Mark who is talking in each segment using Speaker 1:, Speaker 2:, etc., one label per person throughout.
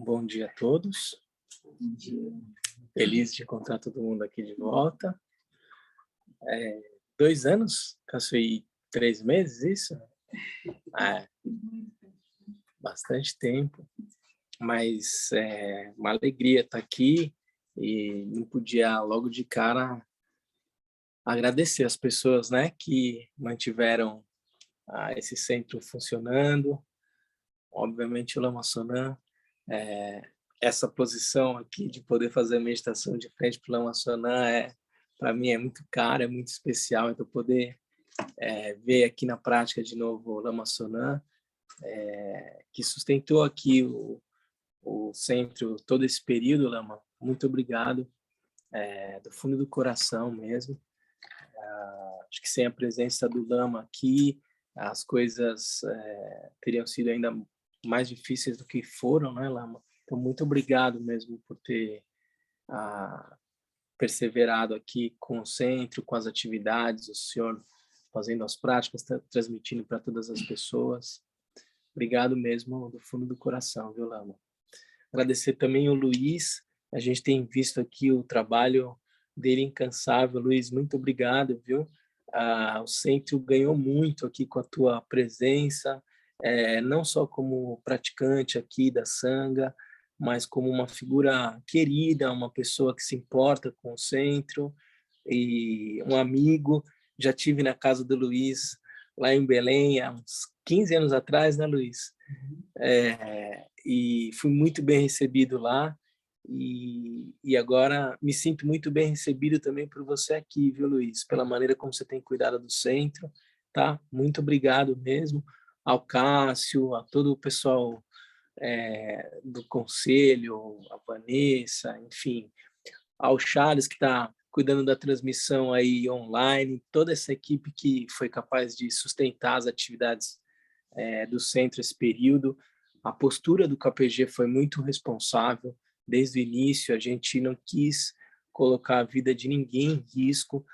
Speaker 1: Bom dia a todos. Feliz de encontrar todo mundo aqui de volta. 2 anos, caçoei 3 meses, isso? Bastante tempo, mas é uma alegria estar aqui e não podia logo de cara agradecer as pessoas, né, que mantiveram esse centro funcionando. Obviamente o Lama Sonã, essa posição aqui de poder fazer a meditação de frente para o Lama Sonã para mim é muito cara, é muito especial. Então poder ver aqui na prática de novo o Lama Sonã, que sustentou aqui o centro todo esse período, Lama. Muito obrigado, do fundo do coração mesmo. Acho que sem a presença do Lama aqui, as coisas teriam sido ainda mais difíceis do que foram, né, Lama? Então, muito obrigado mesmo por ter perseverado aqui com o centro, com as atividades, o senhor fazendo as práticas, transmitindo para todas as pessoas. Obrigado mesmo do fundo do coração, viu, Lama? Agradecer também o Luiz. A gente tem visto aqui o trabalho dele incansável. Luiz, muito obrigado, viu? O centro ganhou muito aqui com a tua presença, não só como praticante aqui da Sangha, mas como uma figura querida, uma pessoa que se importa com o centro e um amigo. Já tive na casa do Luiz, lá em Belém, há uns 15 anos atrás, né, Luiz? E fui muito bem recebido lá. E agora me sinto muito bem recebido também por você aqui, viu, Luiz? Pela maneira como você tem cuidado do centro, tá? Muito obrigado mesmo ao Cássio, a todo o pessoal do conselho, a Vanessa, enfim, ao Charles, que está cuidando da transmissão aí online, toda essa equipe que foi capaz de sustentar as atividades do centro esse período. A postura do KPG foi muito responsável. Desde o início, a gente não quis colocar a vida de ninguém em risco,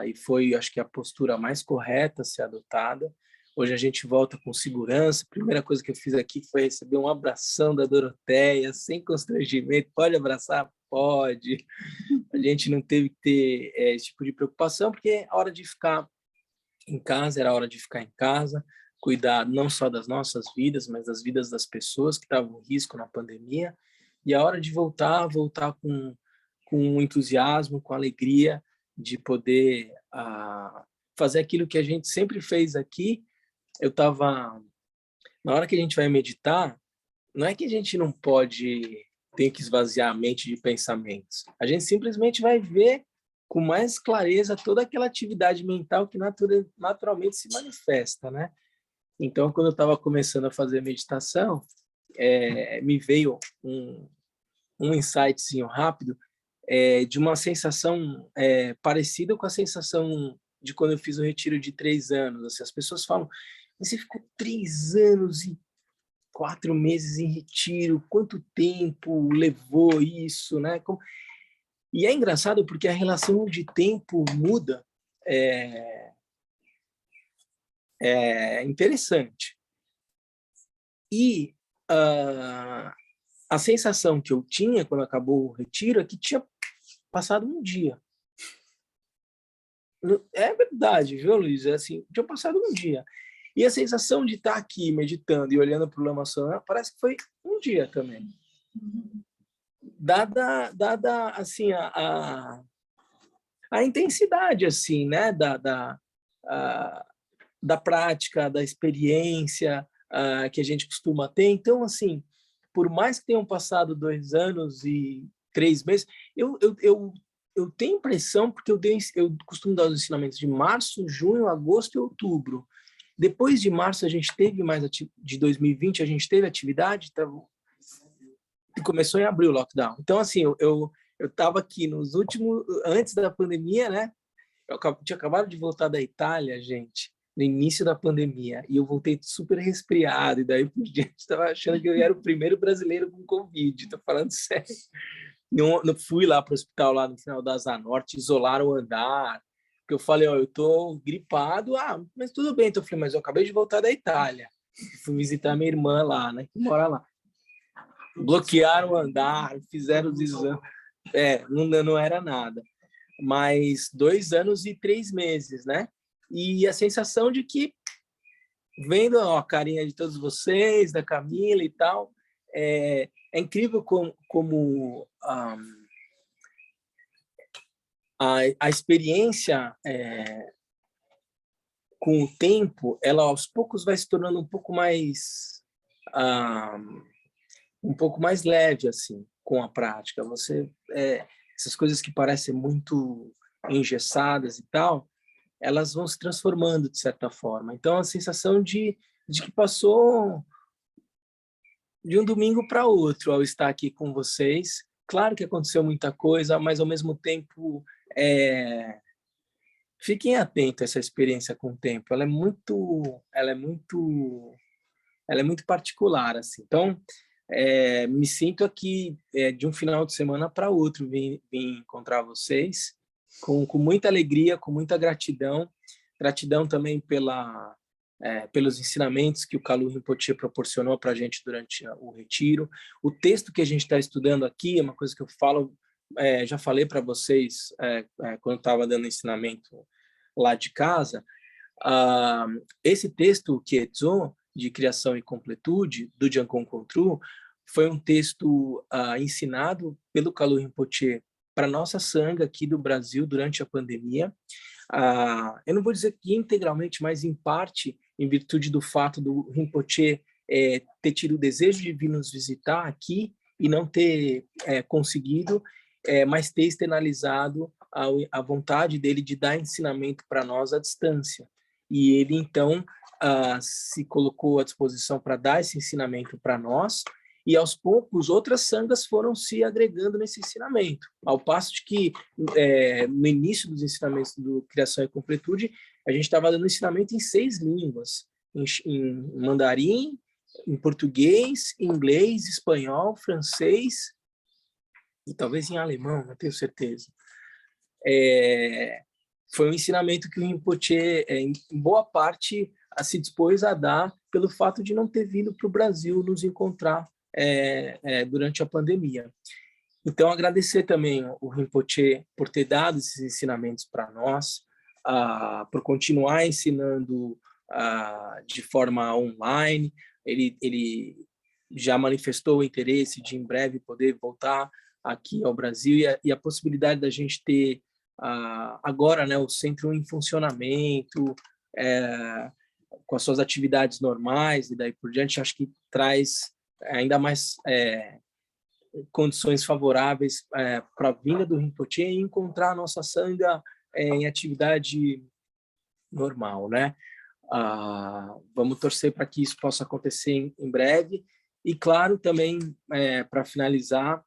Speaker 1: e foi, acho que, a postura mais correta a ser adotada. Hoje a gente volta com segurança. A primeira coisa que eu fiz aqui foi receber um abração da Doroteia, sem constrangimento. Pode abraçar? Pode. A gente não teve que ter esse tipo de preocupação, porque a hora de ficar em casa era a hora de ficar em casa, cuidar não só das nossas vidas, mas das vidas das pessoas que estavam em risco na pandemia. E a hora de voltar com entusiasmo, com alegria, de poder fazer aquilo que a gente sempre fez aqui. Na hora que a gente vai meditar, não é que a gente não tem que esvaziar a mente de pensamentos. A gente simplesmente vai ver com mais clareza toda aquela atividade mental que naturalmente se manifesta, né? Então, quando eu estava começando a fazer meditação, me veio um insightzinho rápido de uma sensação parecida com a sensação de quando eu fiz o retiro de 3 anos. Assim, as pessoas falam, você ficou 3 anos e 4 meses em retiro, quanto tempo levou isso, né? E é engraçado porque a relação de tempo muda. É interessante. E a sensação que eu tinha quando acabou o retiro é que tinha passado um dia. É verdade, viu, Luiz? É assim, tinha passado um dia. E a sensação de estar aqui meditando e olhando para o Lama Sonã parece que foi um dia também. Dada assim, a intensidade assim, né, da prática, da experiência que a gente costuma ter. Então, assim, por mais que tenham passado 2 anos e 3 meses, eu tenho a impressão, porque eu costumo dar os ensinamentos de março, junho, agosto e outubro. Depois de março, a gente teve de 2020, a gente teve atividade, e começou em abril o lockdown. Então, assim, eu estava aqui antes da pandemia, né? Eu tinha acabado de voltar da Itália, gente, no início da pandemia, e eu voltei super resfriado, e daí por diante estava achando que eu era o primeiro brasileiro com Covid, estou falando sério. Não fui lá para o hospital, lá no final da Zanorte, isolaram o andar, porque eu falei, eu estou gripado, mas tudo bem. Então eu falei, mas eu acabei de voltar da Itália, fui visitar minha irmã lá, né, que mora lá. bloquearam o andar, fizeram os exames. Não era nada. Mas 2 anos e 3 meses, né? E a sensação de que, vendo a carinha de todos vocês, da Camila e tal, é incrível como a experiência, com o tempo, ela aos poucos vai se tornando um pouco mais leve, assim, com a prática. Essas coisas que parecem muito engessadas e tal, elas vão se transformando de certa forma. Então, a sensação de que passou de um domingo para outro ao estar aqui com vocês. Claro que aconteceu muita coisa, mas ao mesmo tempo, fiquem atentos a essa experiência com o tempo. Ela é muito particular, assim. Então, me sinto aqui de um final de semana para outro, vim encontrar vocês com muita alegria, com muita gratidão também pelos ensinamentos que o Kalu Rinpoche proporcionou para a gente durante o retiro. O texto que a gente está estudando aqui é uma coisa que eu falo, já falei para vocês quando estava dando ensinamento lá de casa. Esse texto, Kietzô, de Criação e Completude, do Jamgon Kongtrul, foi um texto ensinado pelo Kalu Rinpoche para a nossa Sangha aqui do Brasil durante a pandemia. Eu não vou dizer que integralmente, mas em parte, em virtude do fato do Rinpoche ter tido o desejo de vir nos visitar aqui e não ter conseguido, mas ter externalizado a vontade dele de dar ensinamento para nós à distância. E ele, então, se colocou à disposição para dar esse ensinamento para nós, e aos poucos outras sanghas foram se agregando nesse ensinamento, ao passo de que no início dos ensinamentos do Criação e Completude, a gente estava dando ensinamento em 6 línguas, em mandarim, em português, inglês, espanhol, francês e talvez em alemão, não tenho certeza. Foi um ensinamento que o Rinpoche, em boa parte, se dispôs a dar pelo fato de não ter vindo para o Brasil nos encontrar durante a pandemia. Então, agradecer também o Rinpoche por ter dado esses ensinamentos para nós, por continuar ensinando de forma online. Ele já manifestou o interesse de, em breve, poder voltar aqui ao Brasil, e a possibilidade da gente ter agora, né, o centro em funcionamento, com as suas atividades normais e daí por diante, acho que traz ainda mais condições favoráveis para a vinda do Rinpoche e encontrar a nossa Sangha em atividade normal, né? Vamos torcer para que isso possa acontecer em breve. E, claro, também, para finalizar,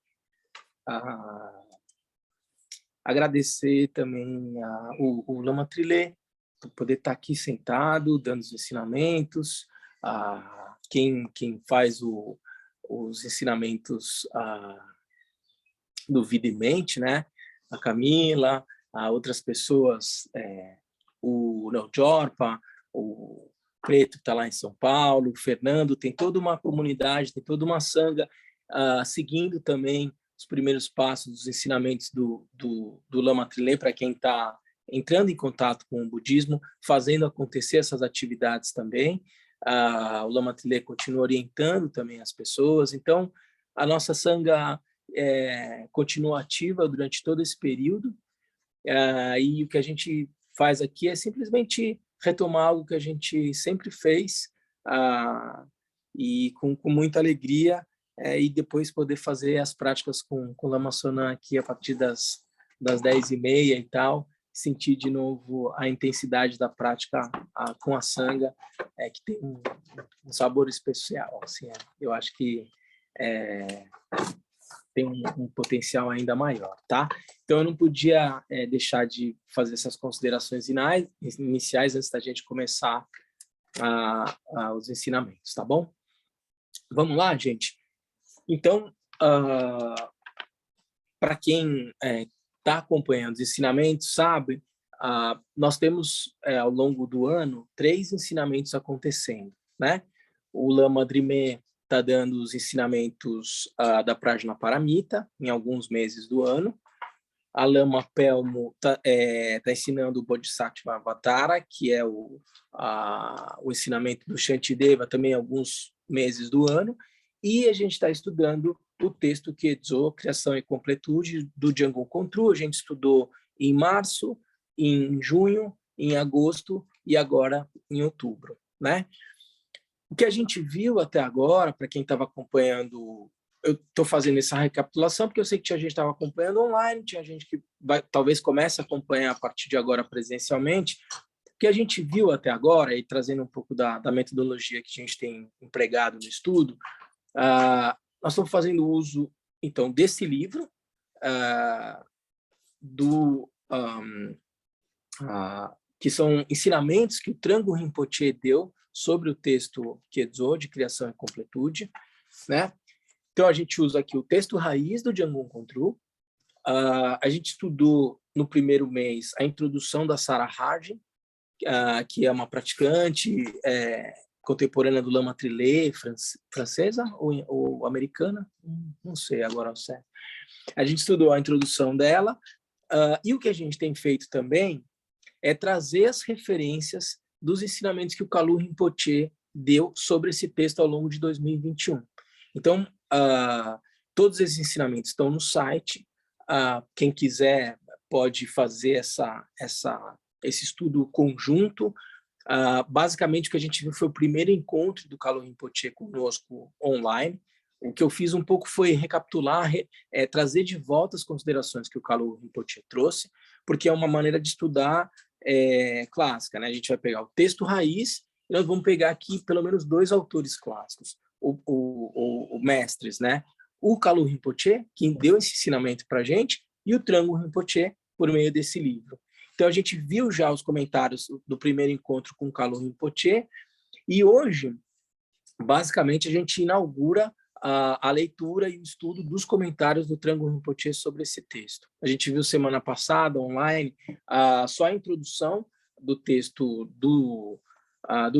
Speaker 1: agradecer também o Lama Trilê por poder estar aqui sentado, dando os ensinamentos, quem faz os ensinamentos do Vida e Mente, né? A Camila, outras pessoas, o Neo Jorpa, o Preto, que está lá em São Paulo, o Fernando, tem toda uma comunidade, tem toda uma sangha seguindo também os primeiros passos dos ensinamentos do Lama Trilê, para quem está entrando em contato com o budismo, fazendo acontecer essas atividades também. O Lama Trilê continua orientando também as pessoas. Então, a nossa sangha continua ativa durante todo esse período, e o que a gente faz aqui é simplesmente retomar algo que a gente sempre fez, e com muita alegria, e depois poder fazer as práticas com o Lama Sonan aqui a partir das 10h30 e tal, sentir de novo a intensidade da prática com a sangha, que tem um sabor especial. Assim, eu acho que tem um potencial ainda maior, tá? Então, eu não podia deixar de fazer essas considerações iniciais antes da gente começar os ensinamentos, tá bom? Vamos lá, gente? Então, para quem está acompanhando os ensinamentos, sabe, nós temos, ao longo do ano, 3 ensinamentos acontecendo, né? O Lama Drimé está dando os ensinamentos da Prajnaparamita em alguns meses do ano. A Lama Pelmo está ensinando o Bodhisattva Avatara, que é o ensinamento do Shantideva, também em alguns meses do ano. E a gente está estudando o texto Khedzo, Criação e Completude, do Jamgon Kongtrul. A gente estudou em março, em junho, em agosto e agora em outubro, né? O que a gente viu até agora, para quem estava acompanhando, eu estou fazendo essa recapitulação porque eu sei que tinha gente que estava acompanhando online, tinha gente que talvez comece a acompanhar a partir de agora presencialmente. O que a gente viu até agora, e trazendo um pouco da metodologia que a gente tem empregado no estudo, nós estamos fazendo uso, então, desse livro, que são ensinamentos que o Trango Rinpoche deu sobre o texto Khedzo, de Criação e Completude, né? Então, a gente usa aqui o texto raiz do Jamgon Kongtrul. A gente estudou, no primeiro mês, a introdução da Sarah Harding, que é uma praticante contemporânea do Lama Trillet, francesa ou americana? Não sei agora, certo. A gente estudou a introdução dela, e o que a gente tem feito também é trazer as referências dos ensinamentos que o Kalu Rinpoche deu sobre esse texto ao longo de 2021. Então, todos esses ensinamentos estão no site. Quem quiser pode fazer esse estudo conjunto. Basicamente, o que a gente viu foi o primeiro encontro do Kalu Rinpoche conosco online. O que eu fiz um pouco foi recapitular, trazer de volta as considerações que o Kalu Rinpoche trouxe, porque é uma maneira de estudar clássica, né? A gente vai pegar o texto raiz e nós vamos pegar aqui pelo menos 2 autores clássicos, o mestres, né? O Kalu Rinpoche, que deu esse ensinamento para a gente, e o Trango Rinpoche, por meio desse livro. Então, a gente viu já os comentários do primeiro encontro com o Kalu Rinpoche, e hoje, basicamente, a gente inaugura a leitura e o estudo dos comentários do Trango Rinpoche sobre esse texto. A gente viu semana passada, online, só a introdução do texto do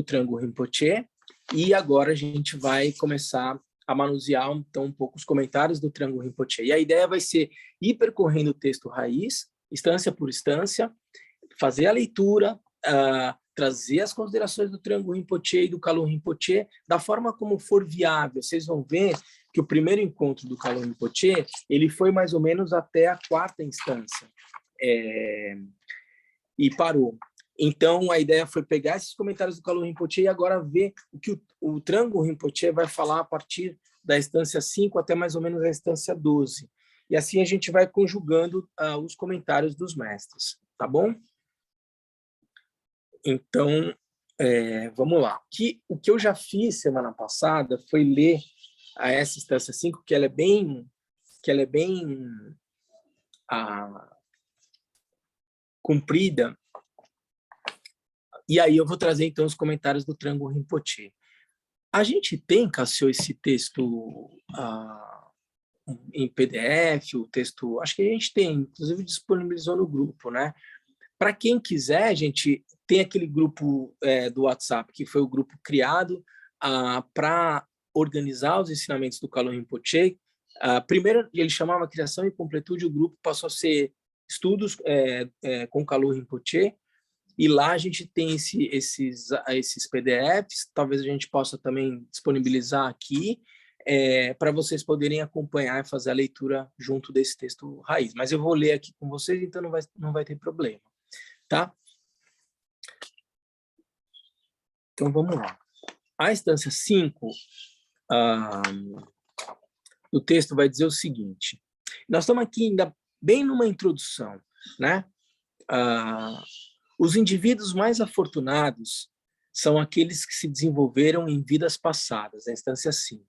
Speaker 1: Trango Rinpoche, e agora a gente vai começar a manusear então, um pouco os comentários do Trango Rinpoche. E a ideia vai ser ir percorrendo o texto raiz, instância por instância, fazer a leitura, trazer as considerações do Trango Rinpoche e do Kalu Rinpoche da forma como for viável. Vocês vão ver que o primeiro encontro do Kalu Rinpoche, ele foi mais ou menos até a 4ª instância e parou. Então, a ideia foi pegar esses comentários do Kalu Rinpoche e agora ver o que o Trango Rinpoche vai falar a partir da instância 5 até mais ou menos a instância 12. E assim a gente vai conjugando os comentários dos mestres, tá bom? Então, vamos lá. O que eu já fiz semana passada foi ler essa instância 5, que ela é bem comprida. E aí eu vou trazer, então, os comentários do Trango Rinpoche. A gente tem, Cássio, esse texto em PDF, o texto... Acho que a gente tem, inclusive disponibilizou no grupo, né? Para quem quiser, a gente tem aquele grupo do WhatsApp, que foi o grupo criado para organizar os ensinamentos do Kalu Rinpoche. Primeiro, ele chamava Criação e Completude, o grupo passou a ser estudos com Kalu Rinpoche, e lá a gente tem esses PDFs, talvez a gente possa também disponibilizar aqui, para vocês poderem acompanhar e fazer a leitura junto desse texto raiz. Mas eu vou ler aqui com vocês, então não vai ter problema. Tá? Então, vamos lá. A instância 5 do texto vai dizer o seguinte. Nós estamos aqui ainda bem numa introdução, né? Os indivíduos mais afortunados são aqueles que se desenvolveram em vidas passadas, a instância 5,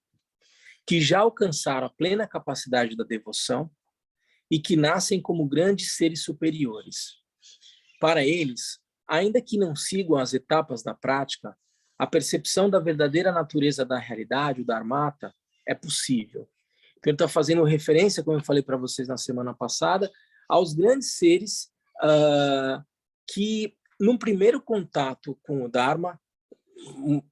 Speaker 1: que já alcançaram a plena capacidade da devoção e que nascem como grandes seres superiores. Para eles, ainda que não sigam as etapas da prática, a percepção da verdadeira natureza da realidade, o Dharmata, é possível. Então, ele está fazendo referência, como eu falei para vocês na semana passada, aos grandes seres que, num primeiro contato com o Dharma,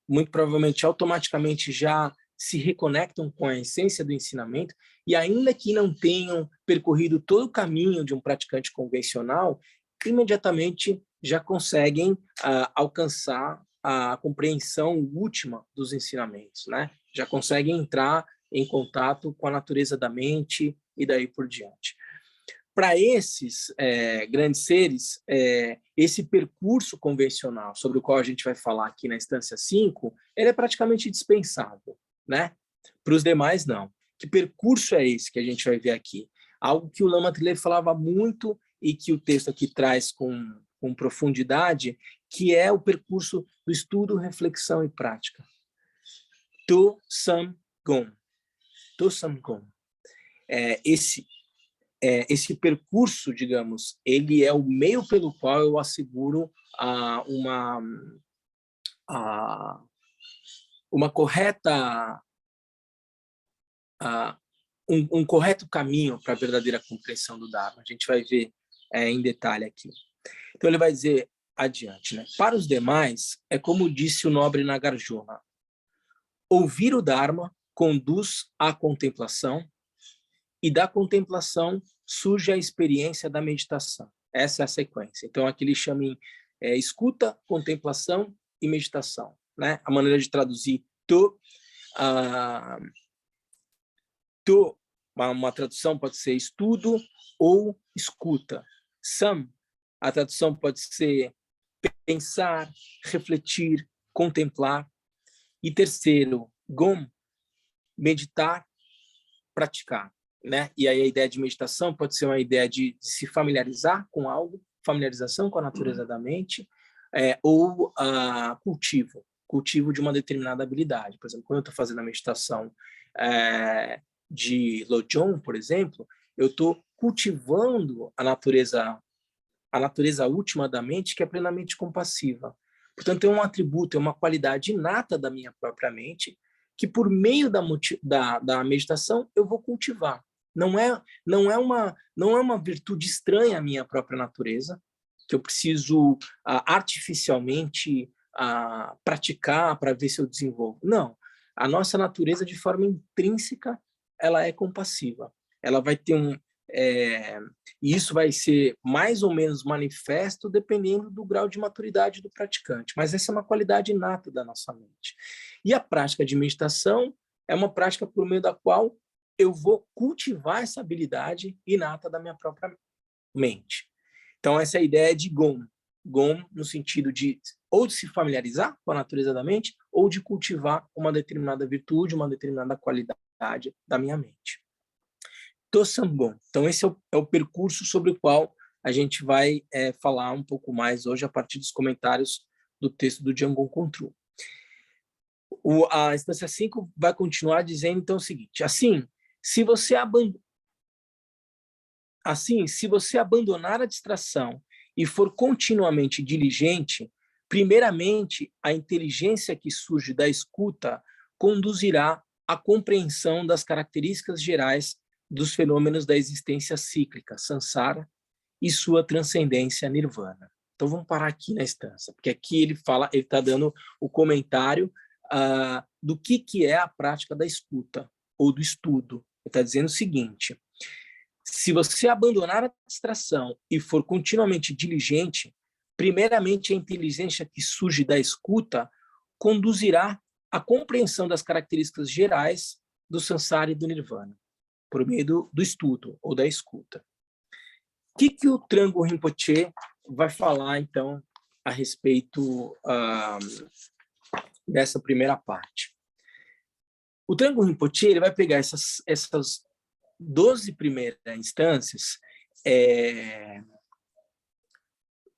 Speaker 1: muito provavelmente, automaticamente já se reconectam com a essência do ensinamento e ainda que não tenham percorrido todo o caminho de um praticante convencional, imediatamente já conseguem alcançar a compreensão última dos ensinamentos, né? Já conseguem entrar em contato com a natureza da mente e daí por diante. Para esses grandes seres, esse percurso convencional, sobre o qual a gente vai falar aqui na instância 5, ele é praticamente dispensável, né? Para os demais, não. Que percurso é esse que a gente vai ver aqui? Algo que o Lama Trillet falava muito e que o texto aqui traz com profundidade, que é o percurso do estudo, reflexão e prática. To Sam Gom. To Sam Gom. Esse percurso, digamos, ele é o meio pelo qual eu asseguro uma correta, um correto caminho para a verdadeira compreensão do Dharma. A gente vai ver em detalhe aqui. Então ele vai dizer adiante, né? Para os demais, é como disse o nobre Nagarjuna, ouvir o Dharma conduz à contemplação, e da contemplação surge a experiência da meditação. Essa é a sequência. Então, aqui ele chama em escuta, contemplação e meditação. Né? A maneira de traduzir uma tradução pode ser estudo ou escuta. Sam, a tradução pode ser pensar, refletir, contemplar. E terceiro, Gom, meditar, praticar. Né? E aí a ideia de meditação pode ser uma ideia de se familiarizar com algo, familiarização com a natureza da mente, ou cultivo de uma determinada habilidade. Por exemplo, quando eu estou fazendo a meditação de Lojong, por exemplo, eu estou cultivando a natureza última da mente, que é plenamente compassiva. Portanto, é um atributo, é uma qualidade inata da minha própria mente, que por meio da meditação eu vou cultivar. Não é uma virtude estranha à minha própria natureza, que eu preciso artificialmente praticar para ver se eu desenvolvo. Não. A nossa natureza, de forma intrínseca, ela é compassiva. Ela vai ter e isso vai ser mais ou menos manifesto dependendo do grau de maturidade do praticante. Mas essa é uma qualidade inata da nossa mente. E a prática de meditação é uma prática por meio da qual eu vou cultivar essa habilidade inata da minha própria mente. Então, essa é a ideia de Gom. Gom no sentido de ou de se familiarizar com a natureza da mente ou de cultivar uma determinada virtude, uma determinada qualidade da minha mente. Tosam-gom. Então, esse é o percurso sobre o qual a gente vai falar um pouco mais hoje a partir dos comentários do texto do Jamgon Kongtrul. A instância 5 vai continuar dizendo então o seguinte: se você abandonar a distração e for continuamente diligente, primeiramente, a inteligência que surge da escuta conduzirá à compreensão das características gerais dos fenômenos da existência cíclica, samsara, e sua transcendência nirvana. Então vamos parar aqui na instância, porque aqui ele está dando o comentário do que é a prática da escuta ou do estudo. Ele está dizendo o seguinte: se você abandonar a distração e for continuamente diligente, primeiramente a inteligência que surge da escuta conduzirá à compreensão das características gerais do samsara e do nirvana, por meio do estudo ou da escuta. O que o Trungpa Rinpoche vai falar, então, a respeito dessa primeira parte? O Trungpa Rinpoche ele vai pegar essas 12 primeiras instâncias,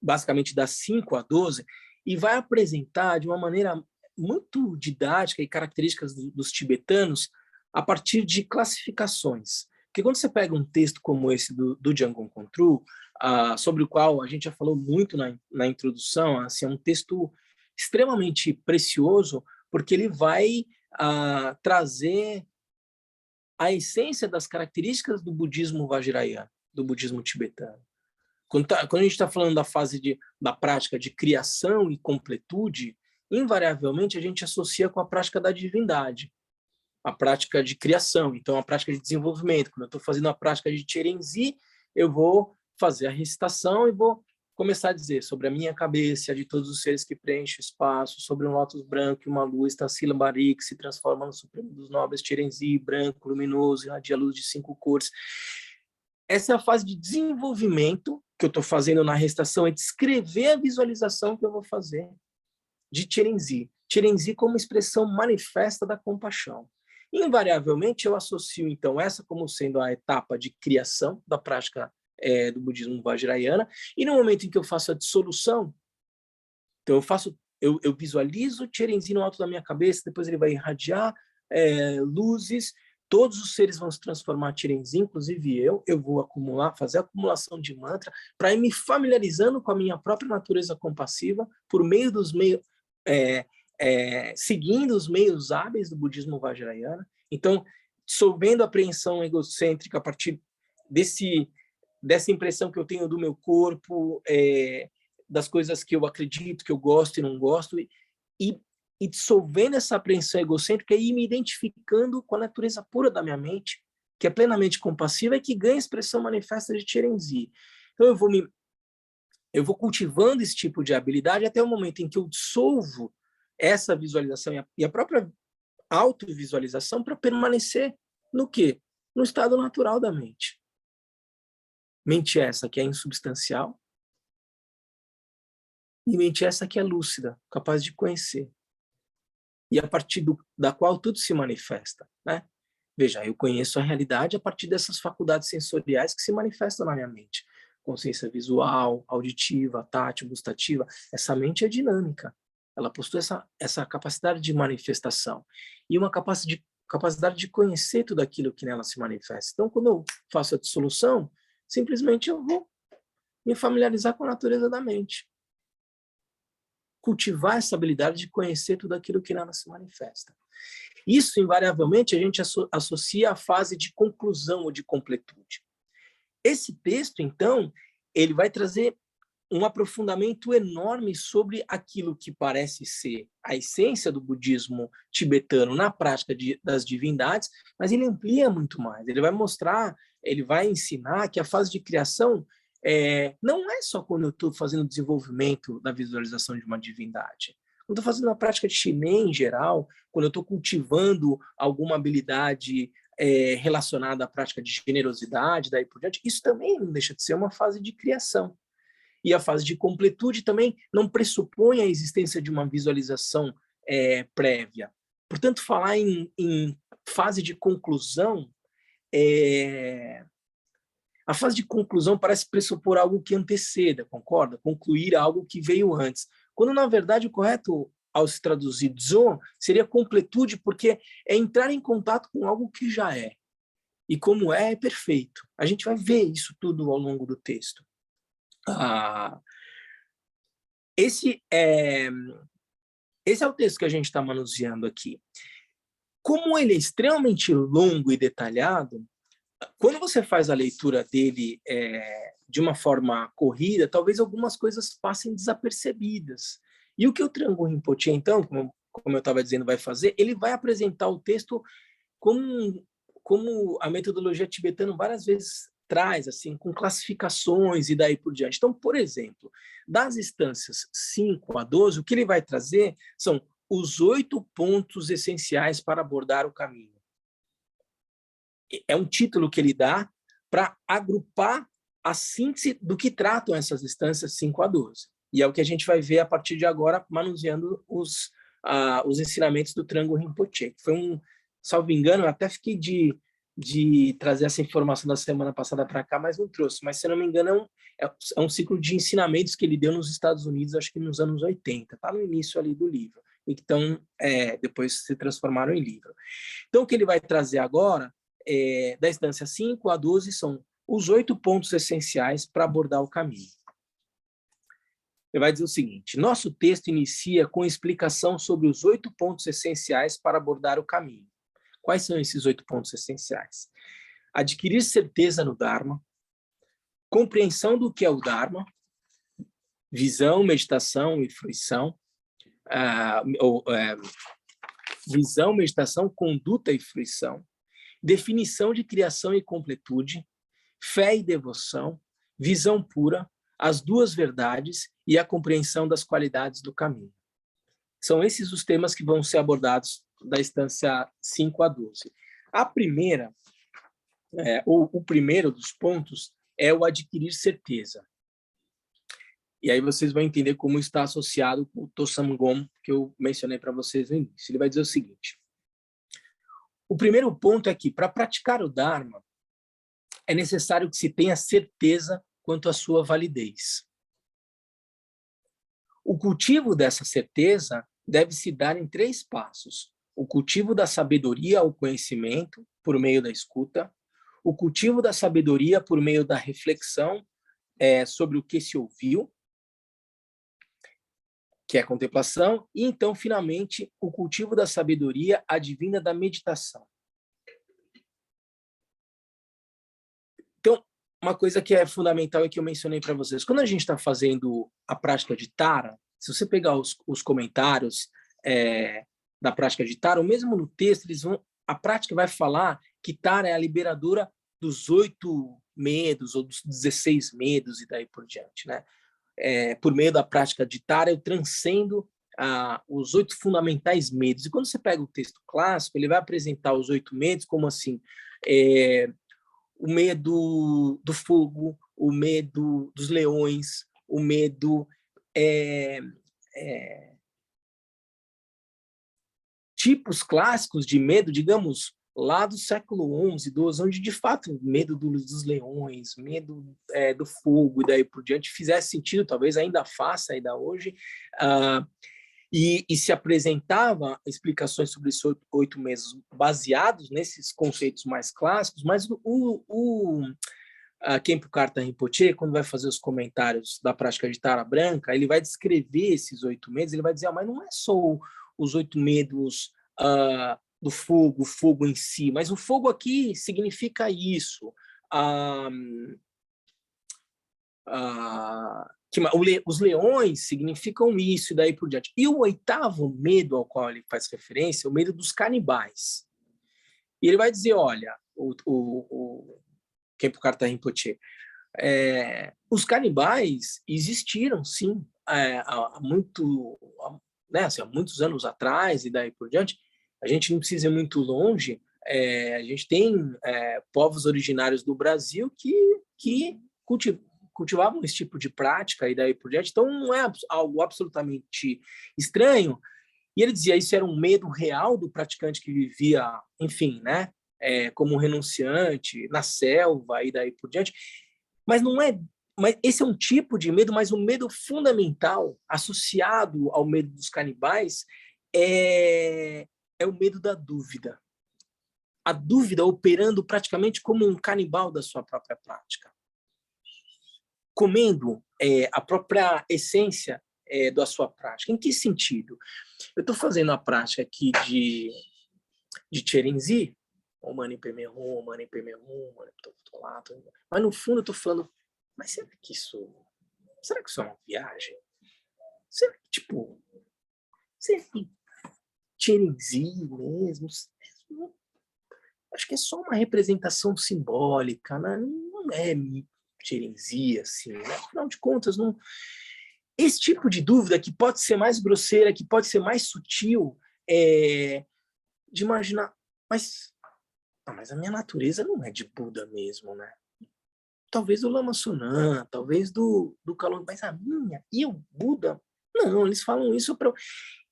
Speaker 1: basicamente das 5 a 12, e vai apresentar de uma maneira muito didática e características dos tibetanos a partir de classificações. Porque quando você pega um texto como esse do Jamgon Kongtrul, sobre o qual a gente já falou muito na introdução, assim, é um texto extremamente precioso, porque ele vai trazer a essência das características do budismo vajrayana, do budismo tibetano. Quando a gente está falando da fase da prática de criação e completude, invariavelmente a gente associa com a prática da divindade. a prática de criação, então a prática de desenvolvimento. Quando eu estou fazendo a prática de Chirenzi, eu vou fazer a recitação e vou começar a dizer sobre a minha cabeça, a de todos os seres que preenchem o espaço, sobre um lótus branco e uma luz, Tassila Barik, que se transforma no Supremo dos Nobres, Chirenzi, branco, luminoso, irradia a luz de 5 cores. Essa é a fase de desenvolvimento que eu estou fazendo na recitação, é descrever a visualização que eu vou fazer de Chirenzi. Chirenzi como expressão manifesta da compaixão. Invariavelmente, eu associo, então, essa como sendo a etapa de criação da prática do budismo vajrayana, e no momento em que eu faço a dissolução, então eu visualizo Chirenzi no alto da minha cabeça, depois ele vai irradiar luzes, todos os seres vão se transformar em Chirenzi, inclusive eu vou fazer a acumulação de mantra, para ir me familiarizando com a minha própria natureza compassiva, por meio dos meios, seguindo os meios hábeis do budismo vajrayana. Então, dissolvendo a apreensão egocêntrica a partir dessa impressão que eu tenho do meu corpo, das coisas que eu acredito, que eu gosto e não gosto, e dissolvendo essa apreensão egocêntrica e me identificando com a natureza pura da minha mente, que é plenamente compassiva e que ganha expressão manifesta de Chirenzi. Então, eu vou cultivando esse tipo de habilidade até o momento em que eu dissolvo essa visualização e a própria autovisualização para permanecer no quê? No estado natural da mente. Mente essa que é insubstancial e mente essa que é lúcida, capaz de conhecer. E a partir da qual tudo se manifesta, né? Veja, eu conheço a realidade a partir dessas faculdades sensoriais que se manifestam na minha mente. Consciência visual, auditiva, tátil, gustativa. Essa mente é dinâmica. Ela possui essa capacidade de manifestação. E uma capacidade de conhecer tudo aquilo que nela se manifesta. Então, quando eu faço a dissolução, simplesmente eu vou me familiarizar com a natureza da mente. Cultivar essa habilidade de conhecer tudo aquilo que nela se manifesta. Isso, invariavelmente, a gente associa à fase de conclusão ou de completude. Esse texto, então, ele vai trazer um aprofundamento enorme sobre aquilo que parece ser a essência do budismo tibetano na prática das divindades, mas ele amplia muito mais. Ele vai mostrar, ele vai ensinar que a fase de criação não é só quando eu estou fazendo o desenvolvimento da visualização de uma divindade. Quando eu estou fazendo uma prática de Shimen em geral, quando eu estou cultivando alguma habilidade relacionada à prática de generosidade, daí por diante, isso também não deixa de ser uma fase de criação. E a fase de completude também não pressupõe a existência de uma visualização prévia. Portanto, falar em fase de conclusão, a fase de conclusão parece pressupor algo que anteceda, concorda? Concluir algo que veio antes. Quando, na verdade, o correto, ao se traduzir Zo, seria completude, porque é entrar em contato com algo que já é. E como é perfeito. A gente vai ver isso tudo ao longo do texto. Esse é o texto que a gente está manuseando aqui. Como ele é extremamente longo e detalhado, quando você faz a leitura dele de uma forma corrida, talvez algumas coisas passem desapercebidas. E o que o Trangon Rinpoche, então, como eu estava dizendo, vai fazer, ele vai apresentar o texto como a metodologia tibetana várias vezes traz, assim, com classificações e daí por diante. Então, por exemplo, das instâncias 5 a 12, o que ele vai trazer são os 8 pontos essenciais para abordar o caminho. É um título que ele dá para agrupar a síntese do que tratam essas instâncias 5 a 12. E é o que a gente vai ver a partir de agora, manuseando os ensinamentos do Trangon Rinpoche. Foi salvo engano, eu até fiquei de trazer essa informação da semana passada para cá, mas não trouxe. Mas, se não me engano, é um ciclo de ensinamentos que ele deu nos Estados Unidos, acho que nos anos 80. Está no início ali do livro. Então, depois se transformaram em livro. Então, o que ele vai trazer agora, da instância 5 a 12, são os 8 pontos essenciais para abordar o caminho. Ele vai dizer o seguinte: nosso texto inicia com explicação sobre os 8 pontos essenciais para abordar o caminho. Quais são esses 8 pontos essenciais? Adquirir certeza no Dharma, compreensão do que é o Dharma, visão, meditação e fruição, visão, meditação, conduta e fruição, definição de criação e completude, fé e devoção, visão pura, as duas verdades e a compreensão das qualidades do caminho. São esses os temas que vão ser abordados da instância 5 a 12. A primeira, o primeiro dos pontos é o adquirir certeza. E aí vocês vão entender como está associado com o Tosamgom, que eu mencionei para vocês no início. Ele vai dizer o seguinte: o primeiro ponto é que, para praticar o Dharma, é necessário que se tenha certeza quanto à sua validez. O cultivo dessa certeza deve se dar em 3 passos: o cultivo da sabedoria ao conhecimento, por meio da escuta; o cultivo da sabedoria por meio da reflexão sobre o que se ouviu, que é a contemplação; e então, finalmente, o cultivo da sabedoria advinda da meditação. Então, uma coisa que é fundamental e que eu mencionei para vocês: quando a gente está fazendo a prática de Tara, se você pegar os comentários da prática de Tara, ou mesmo no texto, a prática vai falar que Tara é a liberadora dos 8 medos, ou dos 16 medos, e daí por diante, né? Por meio da prática de Tara, eu transcendo os 8 fundamentais medos. E quando você pega o texto clássico, ele vai apresentar os 8 medos como assim: o medo do fogo, o medo dos leões, o medo... tipos clássicos de medo, digamos, lá do século XI, XII, onde, de fato, medo dos leões, medo do fogo e daí por diante fizesse sentido, talvez ainda faça, ainda hoje, e se apresentava explicações sobre esses 8 meses baseados nesses conceitos mais clássicos, mas o Khenpo Karthar Rinpoche, quando vai fazer os comentários da prática de Tara Branca, ele vai descrever esses 8 medos, ele vai dizer: mas não é só os 8 medos do fogo, o fogo em si, mas o fogo aqui significa isso. Os leões significam isso, e daí por diante. E o 8º medo ao qual ele faz referência é o medo dos canibais. E ele vai dizer: olha, o Khenpo Karthar Rinpoche, os canibais existiram, sim, há muitos anos atrás, e daí por diante. A gente não precisa ir muito longe. A gente tem povos originários do Brasil que cultivavam esse tipo de prática, e daí por diante. Então, não é algo absolutamente estranho. E ele dizia: isso era um medo real do praticante que vivia, enfim, né, como um renunciante, na selva, e daí por diante. Mas não é... Mas esse é um tipo de medo, mas o medo fundamental associado ao medo dos canibais é o medo da dúvida. A dúvida operando praticamente como um canibal da sua própria prática, comendo a própria essência da sua prática. Em que sentido? Eu estou fazendo a prática aqui de Cherenzi, Mani Padme Hum, Mani Padme Hum, mas no fundo eu estou falando: mas será que isso é uma viagem? Será que Cherenzi mesmo? Acho que é só uma representação simbólica, né? Não é Cherenzi, assim, né? Afinal de contas, não... Esse tipo de dúvida, que pode ser mais grosseira, que pode ser mais sutil, de imaginar: mas a minha natureza não é de Buda mesmo, né? Talvez do Lama Sunan, talvez do Kalon, mas a minha e o Buda, não, eles falam isso para...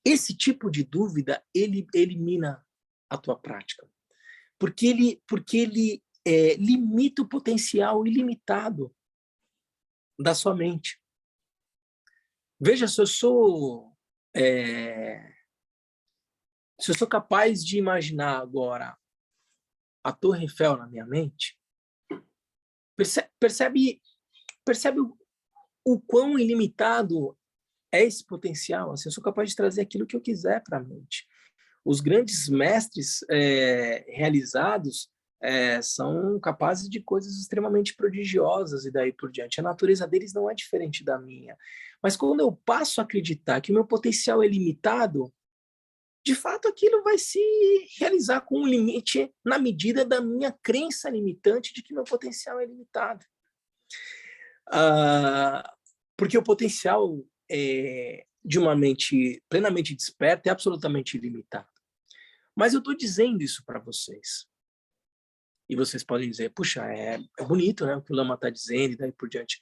Speaker 1: Esse tipo de dúvida, ele elimina a tua prática, porque ele limita o potencial ilimitado da sua mente. Veja, se eu sou capaz de imaginar agora a Torre Eiffel na minha mente, percebe o quão ilimitado é esse potencial? Assim, eu sou capaz de trazer aquilo que eu quiser para a mente. Os grandes mestres realizados são capazes de coisas extremamente prodigiosas, e daí por diante. A natureza deles não é diferente da minha. Mas quando eu passo a acreditar que o meu potencial é limitado, de fato aquilo vai se realizar com um limite na medida da minha crença limitante de que meu potencial é limitado. Porque o potencial de uma mente plenamente desperta é absolutamente ilimitado. Mas eu estou dizendo isso para vocês. E vocês podem dizer, puxa, é bonito, né, o que o Lama está dizendo e daí por diante.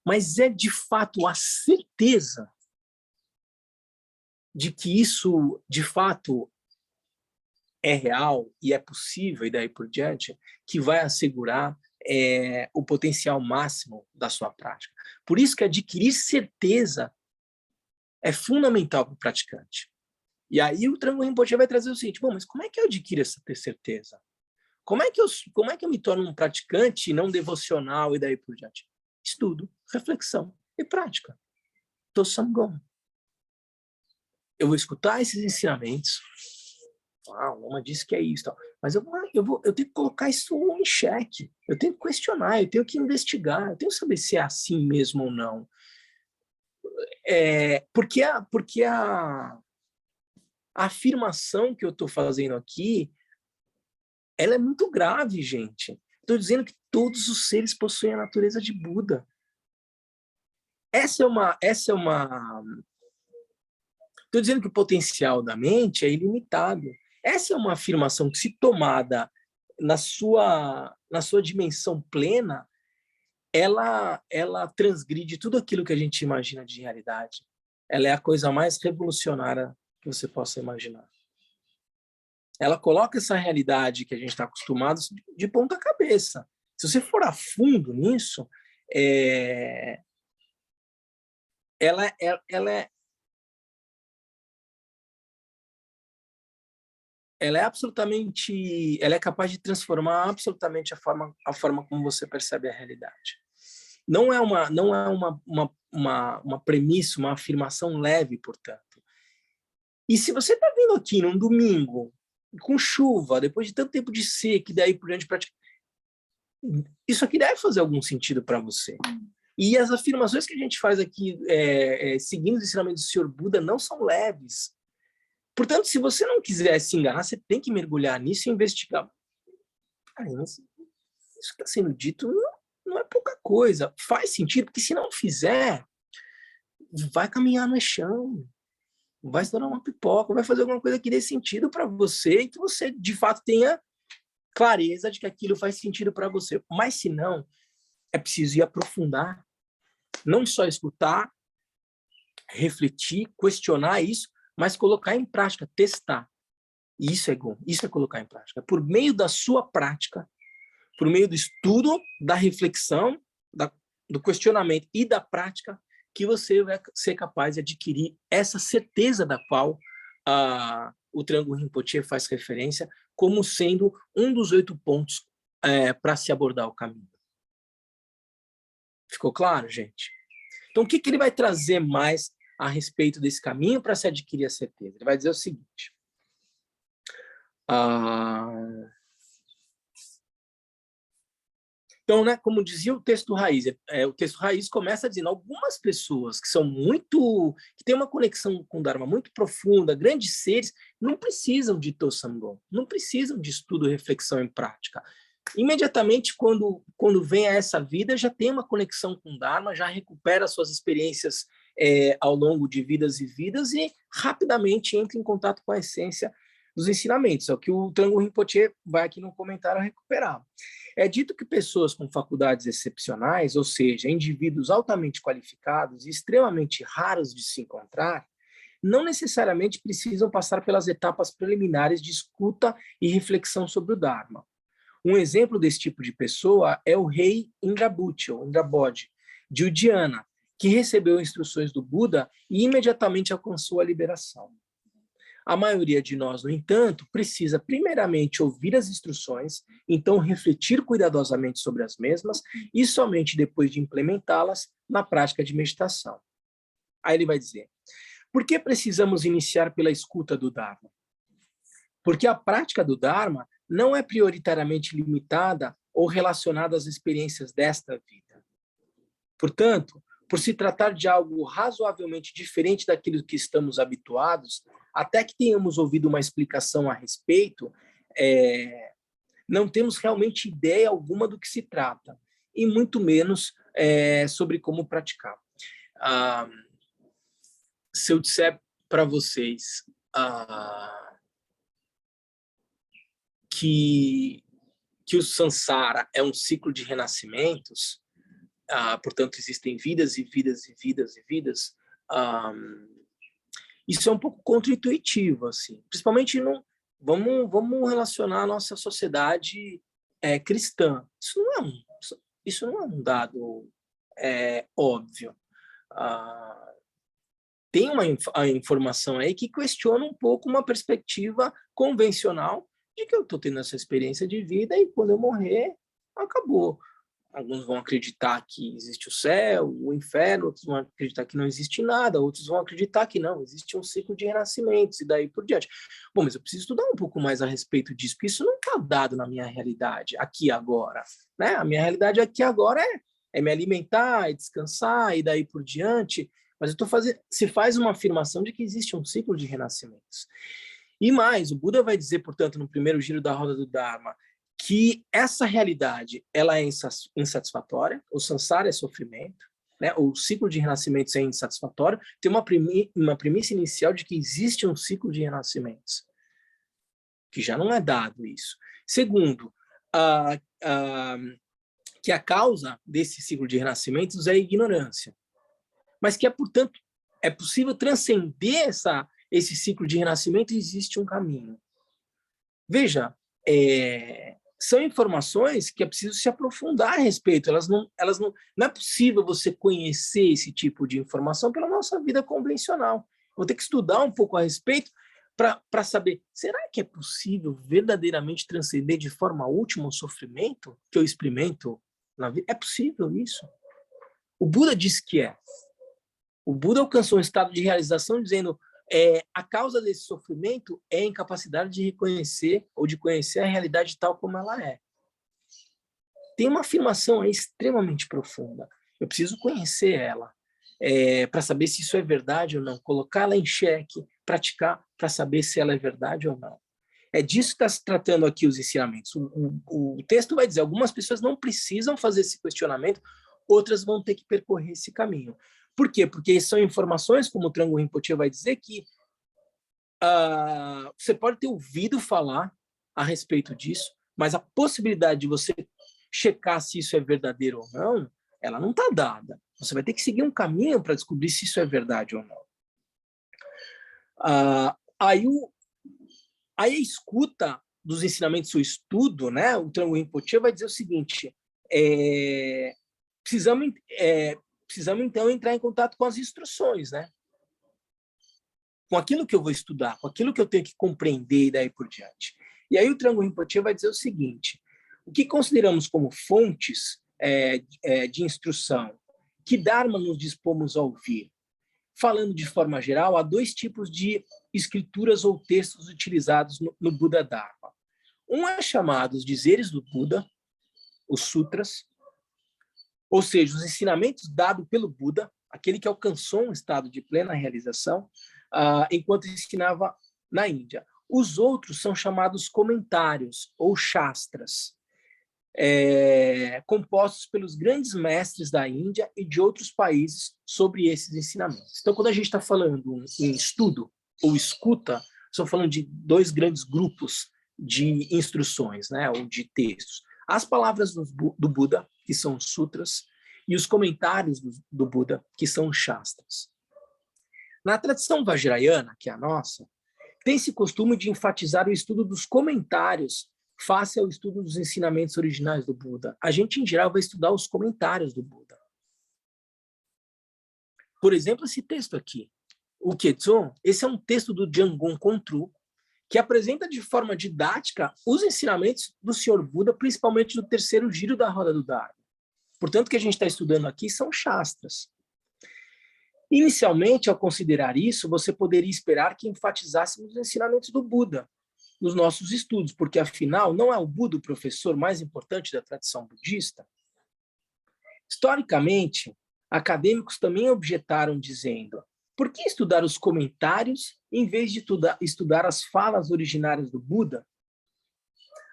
Speaker 1: Mas é de fato a certeza de que isso, de fato, é real e é possível e daí por diante, que vai assegurar o potencial máximo da sua prática. Por isso que adquirir certeza é fundamental para o praticante. E aí o Trango Rinpoche vai trazer o seguinte, bom, mas como é que eu adquiro essa certeza? Como é que eu me torno um praticante não devocional e daí por diante? Estudo, reflexão e prática. Tossangong. Eu vou escutar esses ensinamentos. O Lama disse que é isso. Tal. Mas eu tenho que colocar isso em xeque. Eu tenho que questionar, eu tenho que investigar, eu tenho que saber se é assim mesmo ou não. Porque a afirmação que eu estou fazendo aqui, ela é muito grave, gente. Estou dizendo que todos os seres possuem a natureza de Buda. Estou dizendo que o potencial da mente é ilimitado. Essa é uma afirmação que, se tomada na sua dimensão plena, ela transgride tudo aquilo que a gente imagina de realidade. Ela é a coisa mais revolucionária que você possa imaginar. Ela coloca essa realidade que a gente está acostumado de ponta cabeça. Se você for a fundo nisso, ela é absolutamente, ela é capaz de transformar absolutamente a forma como você percebe a realidade. Não é uma premissa, uma afirmação leve, portanto. E se você está vindo aqui num domingo, com chuva, depois de tanto tempo de seca, e daí por diante, isso aqui deve fazer algum sentido para você. E as afirmações que a gente faz aqui, seguindo os ensinamentos do Sr. Buda, não são leves. Portanto, se você não quiser se enganar, você tem que mergulhar nisso e investigar. Caramba, isso que está sendo dito não é pouca coisa. Faz sentido, porque se não fizer, vai caminhar no chão, vai estourar uma pipoca, vai fazer alguma coisa que dê sentido para você e que você, de fato, tenha clareza de que aquilo faz sentido para você. Mas, se não, é preciso ir aprofundar. Não só escutar, refletir, questionar isso, mas colocar em prática, testar. Isso é bom, isso é colocar em prática. Por meio da sua prática, por meio do estudo, da reflexão, do questionamento e da prática, que você vai ser capaz de adquirir essa certeza da qual o Trango Rinpoche faz referência como sendo um dos 8 pontos para se abordar o caminho. Ficou claro, gente? Então, o que ele vai trazer mais a respeito desse caminho para se adquirir a certeza? Ele vai dizer o seguinte. Então, né, como dizia o texto raiz, o texto raiz começa dizendo algumas pessoas que têm uma conexão com o Dharma muito profunda, grandes seres, não precisam de Tossangong, não precisam de estudo, reflexão em prática. Imediatamente, quando vem a essa vida, já tem uma conexão com o Dharma, já recupera suas experiências ao longo de vidas e vidas e rapidamente entra em contato com a essência dos ensinamentos. É o que o Trango Rinpoche vai aqui no comentário recuperar. É dito que pessoas com faculdades excepcionais, ou seja, indivíduos altamente qualificados e extremamente raros de se encontrar, não necessariamente precisam passar pelas etapas preliminares de escuta e reflexão sobre o Dharma. Um exemplo desse tipo de pessoa é o rei Indrabhuti, ou Indrabodhi, de Udiana, que recebeu instruções do Buda e imediatamente alcançou a liberação. A maioria de nós, no entanto, precisa primeiramente ouvir as instruções, então refletir cuidadosamente sobre as mesmas e somente depois de implementá-las na prática de meditação. Aí ele vai dizer, por que precisamos iniciar pela escuta do Dharma? Porque a prática do Dharma não é prioritariamente limitada ou relacionada às experiências desta vida. Portanto, por se tratar de algo razoavelmente diferente daquilo que estamos habituados, até que tenhamos ouvido uma explicação a respeito, não temos realmente ideia alguma do que se trata, e muito menos sobre como praticar. Se eu disser para vocês que o samsara é um ciclo de renascimentos, portanto, existem vidas e vidas e vidas e vidas, isso é um pouco contra-intuitivo, assim. Principalmente, vamos relacionar a nossa sociedade cristã. Isso não é um dado óbvio. Tem uma informação aí que questiona um pouco uma perspectiva convencional de que eu estou tendo essa experiência de vida e quando eu morrer, acabou. Alguns vão acreditar que existe o céu, o inferno, outros vão acreditar que não existe nada, outros vão acreditar que não, existe um ciclo de renascimentos e daí por diante. Bom, mas eu preciso estudar um pouco mais a respeito disso, porque isso não está dado na minha realidade aqui agora, né? A minha realidade aqui agora é me alimentar, é descansar e daí por diante, mas se faz uma afirmação de que existe um ciclo de renascimentos. E mais, o Buda vai dizer, portanto, no primeiro giro da roda do Dharma, que essa realidade ela é insatisfatória, o samsara é sofrimento, né? O ciclo de renascimentos é insatisfatório, tem uma premissa inicial de que existe um ciclo de renascimentos, que já não é dado isso. Segundo, que a causa desse ciclo de renascimentos é a ignorância, mas que portanto, é possível transcender esse ciclo de renascimento e existe um caminho. Veja, são informações que é preciso se aprofundar a respeito. Não é possível você conhecer esse tipo de informação pela nossa vida convencional. Vou ter que estudar um pouco a respeito para saber, será que é possível verdadeiramente transcender de forma última o sofrimento que eu experimento na vida? É possível isso? O Buda disse que é. O Buda alcançou um estado de realização dizendo a causa desse sofrimento é a incapacidade de reconhecer ou de conhecer a realidade tal como ela é. Tem uma afirmação aí extremamente profunda. Eu preciso conhecer ela para saber se isso é verdade ou não, colocá-la em xeque, praticar para saber se ela é verdade ou não. É disso que está se tratando aqui os ensinamentos. O texto vai dizer, algumas pessoas não precisam fazer esse questionamento, outras vão ter que percorrer esse caminho. Por quê? Porque são informações, como o Trungpa Rinpoche vai dizer, que você pode ter ouvido falar a respeito disso, mas a possibilidade de você checar se isso é verdadeiro ou não, ela não está dada. Você vai ter que seguir um caminho para descobrir se isso é verdade ou não. Aí a escuta dos ensinamentos, o estudo, né, o Trungpa Rinpoche vai dizer o seguinte, precisamos então entrar em contato com as instruções, né? Com aquilo que eu vou estudar, com aquilo que eu tenho que compreender e daí por diante. E aí o Trungpa Rinpoche vai dizer o seguinte, o que consideramos como fontes de instrução, que Dharma nos dispomos a ouvir? Falando de forma geral, há dois tipos de escrituras ou textos utilizados no Buda Dharma. Um é chamado os dizeres do Buda, os sutras, ou seja, os ensinamentos dados pelo Buda, aquele que alcançou um estado de plena realização, enquanto ensinava na Índia. Os outros são chamados comentários ou shastras, compostos pelos grandes mestres da Índia e de outros países sobre esses ensinamentos. Então, quando a gente está falando em estudo ou escuta, estou falando de dois grandes grupos de instruções, né, ou de textos. As palavras do Buda, que são os sutras, e os comentários do Buda, que são os shastras. Na tradição vajrayana, que é a nossa, tem-se costume de enfatizar o estudo dos comentários face ao estudo dos ensinamentos originais do Buda. A gente, em geral, vai estudar os comentários do Buda. Por exemplo, esse texto aqui, o Ketsun, esse é um texto do Jamgon Kongtrul, que apresenta de forma didática os ensinamentos do Senhor Buda, principalmente do terceiro giro da roda do Dharma. Portanto, o que a gente está estudando aqui são shastras. Inicialmente, ao considerar isso, você poderia esperar que enfatizássemos os ensinamentos do Buda nos nossos estudos, porque, afinal, não é o Buda o professor mais importante da tradição budista? Historicamente, Acadêmicos também objetaram dizendo: por que estudar os comentários em vez de estudar as falas originárias do Buda?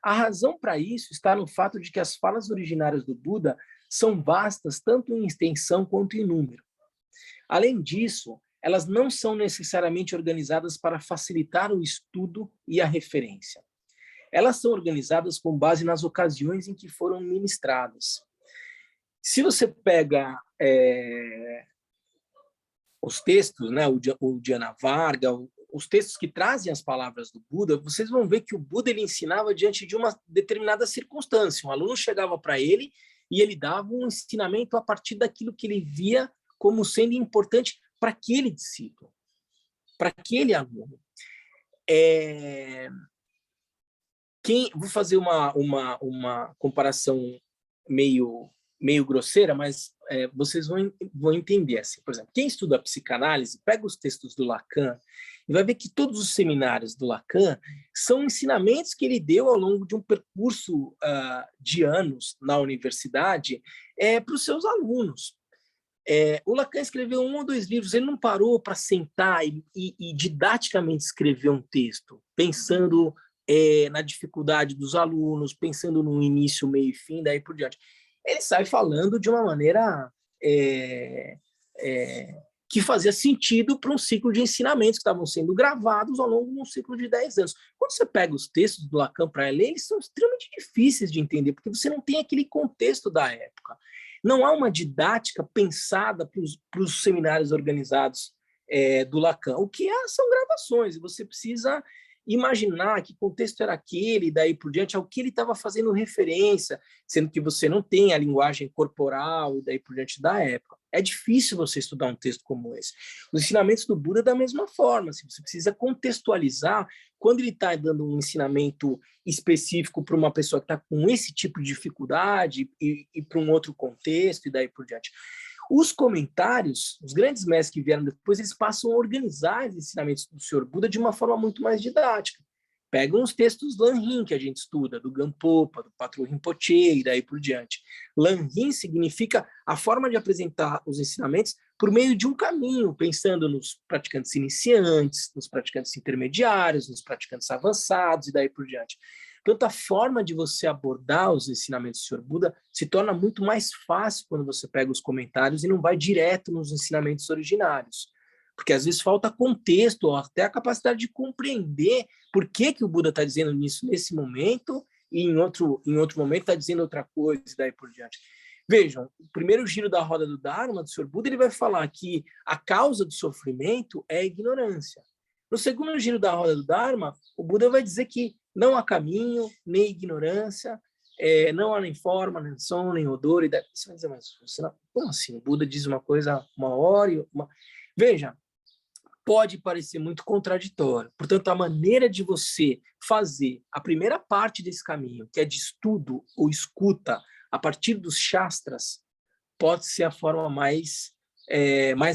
Speaker 1: A razão para isso está no fato de que as falas originárias do Buda são vastas tanto em extensão quanto em número. Além disso, elas não são necessariamente organizadas para facilitar o estudo e a referência. Elas são organizadas com base nas ocasiões em que foram ministradas. Se você pega os textos, né, o Dhyana Varga, os textos que trazem as palavras do Buda, vocês vão ver que o Buda ele ensinava diante de uma determinada circunstância. Um aluno chegava para ele e ele dava um ensinamento a partir daquilo que ele via como sendo importante para aquele discípulo, para aquele aluno. Vou fazer uma comparação meio grosseira, mas vocês vão entender. Assim. Por exemplo, quem estuda a psicanálise, pega os textos do Lacan e vai ver que todos os seminários do Lacan são ensinamentos que ele deu ao longo de um percurso de anos na universidade para os seus alunos. O Lacan escreveu 1 ou 2 livros, ele não parou para sentar e didaticamente escrever um texto, pensando na dificuldade dos alunos, pensando no início, meio e fim, daí por diante. Ele sai falando de uma maneira que fazia sentido para um ciclo de ensinamentos que estavam sendo gravados ao longo de um ciclo de 10 anos. Quando você pega os textos do Lacan para ler, eles são extremamente difíceis de entender, porque você não tem aquele contexto da época. Não há uma didática pensada para os seminários organizados do Lacan. O que são gravações, e você precisa imaginar que contexto era aquele, e daí por diante, ao que ele estava fazendo referência, sendo que você não tem a linguagem corporal, e daí por diante da época. É difícil você estudar um texto como esse. Os ensinamentos do Buda, da mesma forma, assim, você precisa contextualizar quando ele está dando um ensinamento específico para uma pessoa que está com esse tipo de dificuldade e para um outro contexto, e daí por diante. Os comentários, os grandes mestres que vieram depois, eles passam a organizar os ensinamentos do Senhor Buda de uma forma muito mais didática. Pegam os textos Lanhin, que a gente estuda, do Gampopa, do Patrul Rinpoche e daí por diante. Lanhin significa a forma de apresentar os ensinamentos por meio de um caminho, pensando nos praticantes iniciantes, nos praticantes intermediários, nos praticantes avançados e daí por diante. Portanto, a forma de você abordar os ensinamentos do Senhor Buda se torna muito mais fácil quando você pega os comentários e não vai direto nos ensinamentos originários. Porque às vezes falta contexto, ou até a capacidade de compreender por que o Buda está dizendo isso nesse momento e em outro momento está dizendo outra coisa e daí por diante. Vejam, o primeiro giro da roda do Dharma, do Senhor Buda, ele vai falar que a causa do sofrimento é a ignorância. No segundo giro da roda do Dharma, o Buda vai dizer que não há caminho, nem ignorância, não há nem forma, nem som, nem odor. Você vai dizer, mas como assim? O Buda diz uma coisa uma hora e uma... Veja, pode parecer muito contraditório. Portanto, a maneira de você fazer a primeira parte desse caminho, que é de estudo ou escuta a partir dos shastras, pode ser a forma mais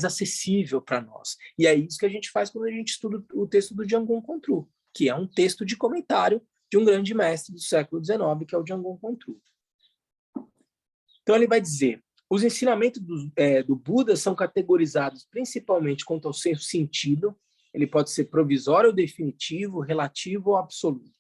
Speaker 1: acessível para nós. E é isso que a gente faz quando a gente estuda o texto do Jamgon Kongtrul, que é um texto de comentário de um grande mestre do século XIX, que é o Jamgon Kongtrul. Então, ele vai dizer: os ensinamentos do Buda são categorizados principalmente quanto ao seu sentido. Ele pode ser provisório ou definitivo, relativo ou absoluto.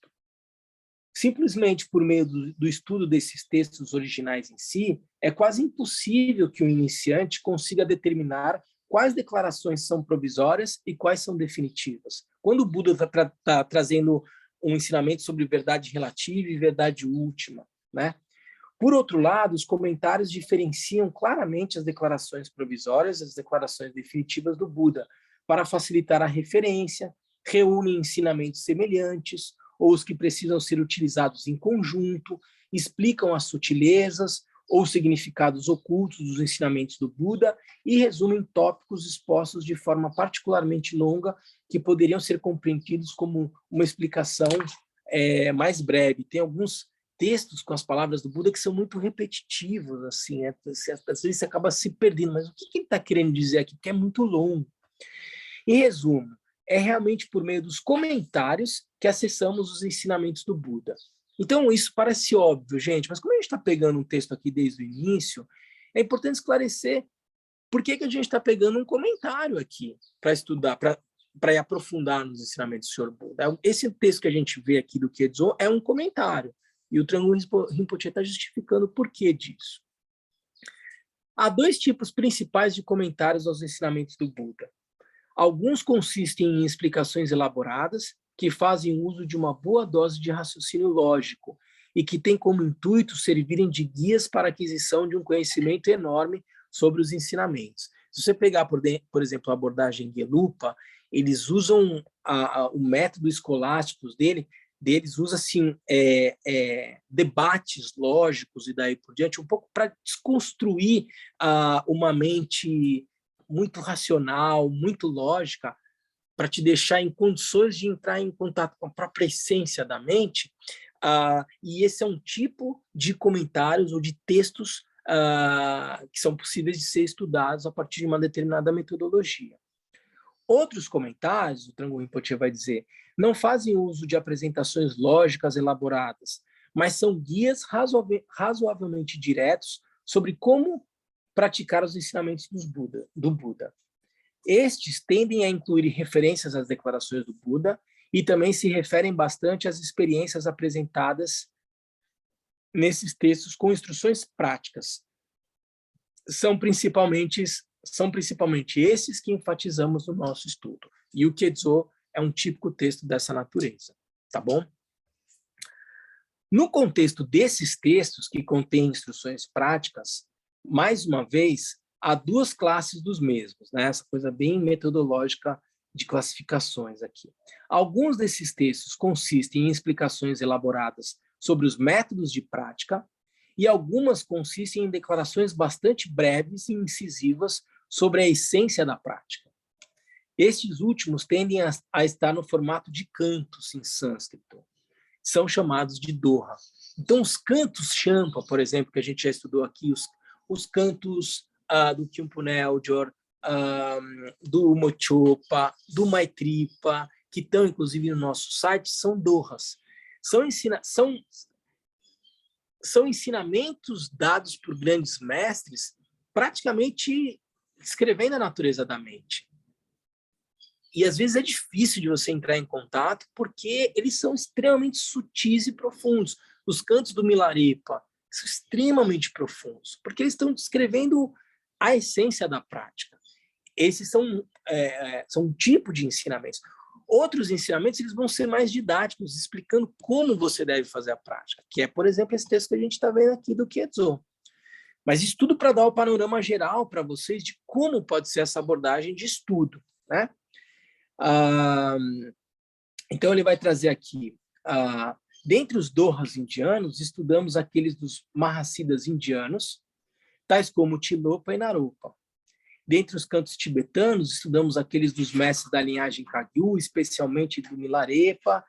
Speaker 1: Simplesmente por meio do estudo desses textos originais em si, é quase impossível que um iniciante consiga determinar quais declarações são provisórias e quais são definitivas. Quando o Buda está trazendo um ensinamento sobre verdade relativa e verdade última, né? Por outro lado, os comentários diferenciam claramente as declarações provisórias e as declarações definitivas do Buda, para facilitar a referência, reúnem ensinamentos semelhantes, ou os que precisam ser utilizados em conjunto, explicam as sutilezas ou significados ocultos dos ensinamentos do Buda e resumem tópicos expostos de forma particularmente longa que poderiam ser compreendidos como uma explicação mais breve. Tem alguns textos com as palavras do Buda que são muito repetitivos, assim, às vezes você acaba se perdendo, mas o que ele está querendo dizer aqui? Porque é muito longo. Em resumo, é realmente por meio dos comentários que acessamos os ensinamentos do Buda. Então, isso parece óbvio, gente, mas como a gente está pegando um texto aqui desde o início, é importante esclarecer Por que a gente está pegando um comentário aqui para estudar, para ir aprofundar nos ensinamentos do Sr. Buda? Esse texto que a gente vê aqui do Keizo é um comentário, e o Trungpa Rinpoche está justificando o porquê disso. Há dois tipos principais de comentários aos ensinamentos do Buda. Alguns consistem em explicações elaboradas, que fazem uso de uma boa dose de raciocínio lógico e que têm como intuito servirem de guias para a aquisição de um conhecimento enorme sobre os ensinamentos. Se você pegar, por exemplo, a abordagem Gelupa, eles usam o método escolástico deles usa assim, debates lógicos e daí por diante, um pouco para desconstruir uma mente muito racional, muito lógica, para te deixar em condições de entrar em contato com a própria essência da mente. E esse é um tipo de comentários ou de textos que são possíveis de ser estudados a partir de uma determinada metodologia. Outros comentários, o Trungpa Rinpoche vai dizer, não fazem uso de apresentações lógicas elaboradas, mas são guias razoavelmente diretos sobre como praticar os ensinamentos do Buda. Estes tendem a incluir referências às declarações do Buda e também se referem bastante às experiências apresentadas nesses textos com instruções práticas. São principalmente esses que enfatizamos no nosso estudo. E o Keizo é um típico texto dessa natureza, tá bom? No contexto desses textos que contêm instruções práticas, mais uma vez, há duas classes dos mesmos, né? Essa coisa bem metodológica de classificações aqui. Alguns desses textos consistem em explicações elaboradas sobre os métodos de prática e algumas consistem em declarações bastante breves e incisivas sobre a essência da prática. Estes últimos tendem a estar no formato de cantos em sânscrito. São chamados de doha. Então, os cantos champa, por exemplo, que a gente já estudou aqui, os cantos do Khyumpu Neljor, do Mochopa, do Maitripa, que estão, inclusive, no nosso site, são dohas. São ensinamentos dados por grandes mestres, praticamente descrevendo a natureza da mente. E, às vezes, é difícil de você entrar em contato, porque eles são extremamente sutis e profundos. Os cantos do Milarepa são extremamente profundos, porque eles estão descrevendo a essência da prática. Esses são um tipo de ensinamentos. Outros ensinamentos eles vão ser mais didáticos, explicando como você deve fazer a prática, que é, por exemplo, esse texto que a gente está vendo aqui do Keizo. Mas isso tudo para dar o panorama geral para vocês de como pode ser essa abordagem de estudo, né? Então, ele vai trazer aqui, dentre os dohas indianos, estudamos aqueles dos Mahasiddhas indianos, tais como Tilopa e Naropa. Dentre os cantos tibetanos, estudamos aqueles dos mestres da linhagem Kagyu, especialmente do Milarepa,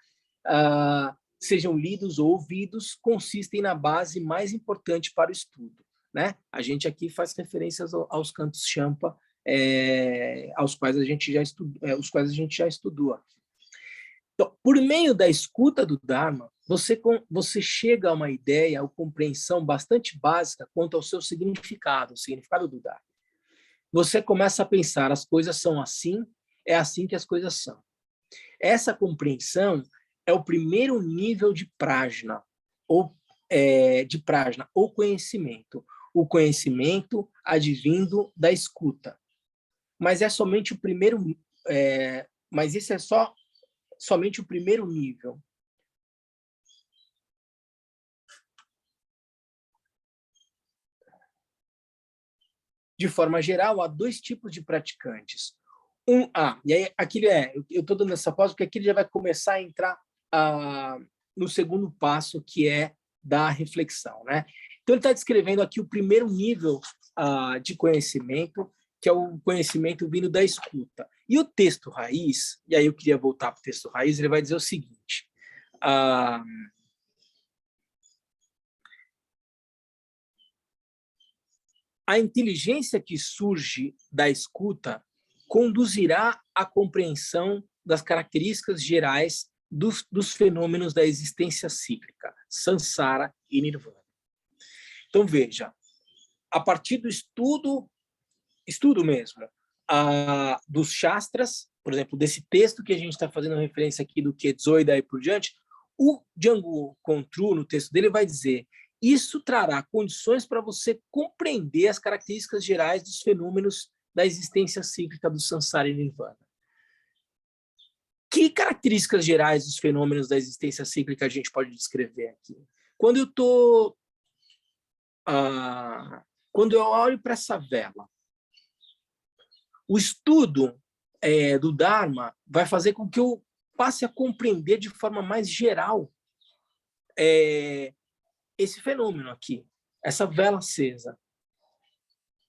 Speaker 1: sejam lidos ou ouvidos, consistem na base mais importante para o estudo, né? A gente aqui faz referências aos cantos Champa, aos quais a gente já estudou aqui. Então, por meio da escuta do Dharma, você chega a uma ideia ou compreensão bastante básica quanto ao seu significado, o significado do Dharma. Você começa a pensar, as coisas são assim, é assim que as coisas são. Essa compreensão é o primeiro nível de prajna, ou conhecimento. O conhecimento advindo da escuta. Mas é somente o primeiro, mas esse é somente o primeiro nível. De forma geral, há dois tipos de praticantes. E aí eu estou dando essa pausa porque aqui ele já vai começar a entrar no segundo passo, que é da reflexão, né? Então, ele está descrevendo aqui o primeiro nível de conhecimento, que é o conhecimento vindo da escuta. E o texto raiz, e aí eu queria voltar para o texto raiz, ele vai dizer o seguinte: a inteligência que surge da escuta conduzirá à compreensão das características gerais dos fenômenos da existência cíclica, samsara e nirvana. Então, veja, a partir do estudo estudo mesmo, dos Shastras, por exemplo, desse texto que a gente está fazendo referência aqui do Quetzou e daí por diante, o Django Contru, no texto dele, vai dizer: isso trará condições para você compreender as características gerais dos fenômenos da existência cíclica do Sansara e Nirvana. Que características gerais dos fenômenos da existência cíclica a gente pode descrever aqui? Quando eu olho para essa vela, o estudo do Dharma vai fazer com que eu passe a compreender de forma mais geral esse fenômeno aqui, essa vela acesa.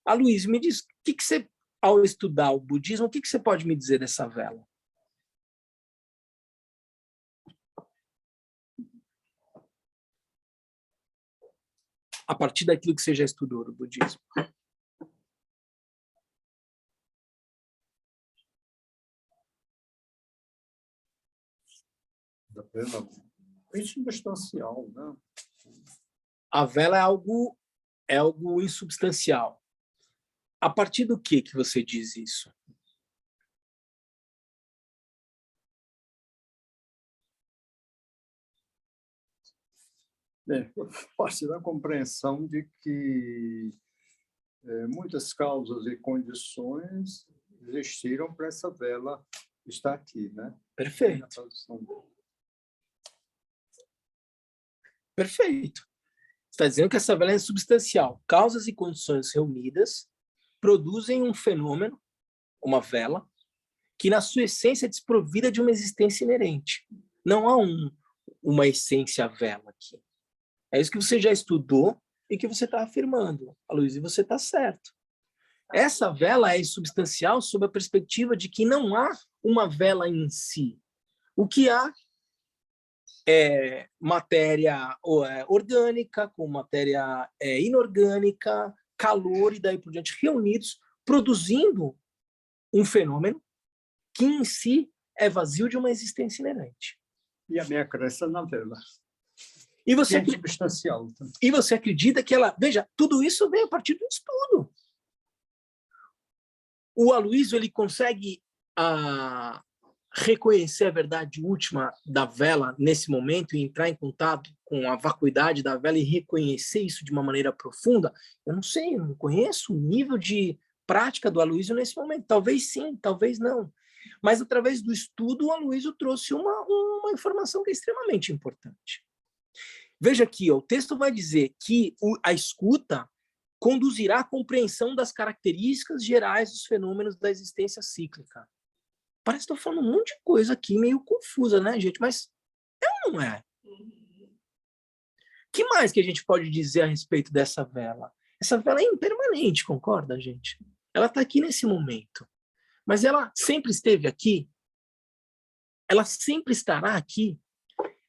Speaker 1: Luiz, me diz, que você, ao estudar o budismo, o que você pode me dizer dessa vela? A partir daquilo que você já estudou do budismo.
Speaker 2: Da vela é insubstancial, né?
Speaker 1: A vela é algo insubstancial. A partir do que você diz isso?
Speaker 2: A partir da compreensão de que muitas causas e condições existiram para essa vela estar aqui, né?
Speaker 1: Perfeito. Perfeito. Você está dizendo que essa vela é insubstancial. Causas e condições reunidas produzem um fenômeno, uma vela, que na sua essência é desprovida de uma existência inerente. Não há uma essência vela aqui. É isso que você já estudou e que você está afirmando. Luiz, e você está certo. Essa vela é insubstancial sob a perspectiva de que não há uma vela em si. O que há é matéria orgânica com matéria inorgânica, calor e daí por diante, reunidos, produzindo um fenômeno que em si é vazio de uma existência inerente.
Speaker 2: E a minha crença na vela.
Speaker 1: E você,
Speaker 2: é substancial.
Speaker 1: E você acredita que ela... Veja, tudo isso vem a partir do estudo. O Aloysio, ele consegue reconhecer a verdade última da vela nesse momento e entrar em contato com a vacuidade da vela e reconhecer isso de uma maneira profunda? Eu não sei, eu não conheço o nível de prática do Aloysio nesse momento. Talvez sim, talvez não. Mas através do estudo, o Aloysio trouxe uma informação que é extremamente importante. Veja aqui, o texto vai dizer que a escuta conduzirá à compreensão das características gerais dos fenômenos da existência cíclica. Parece que estou falando um monte de coisa aqui meio confusa, né, gente? Mas não é. O que mais que a gente pode dizer a respeito dessa vela? Essa vela é impermanente, concorda, gente? Ela está aqui nesse momento. Mas ela sempre esteve aqui. Ela sempre estará aqui.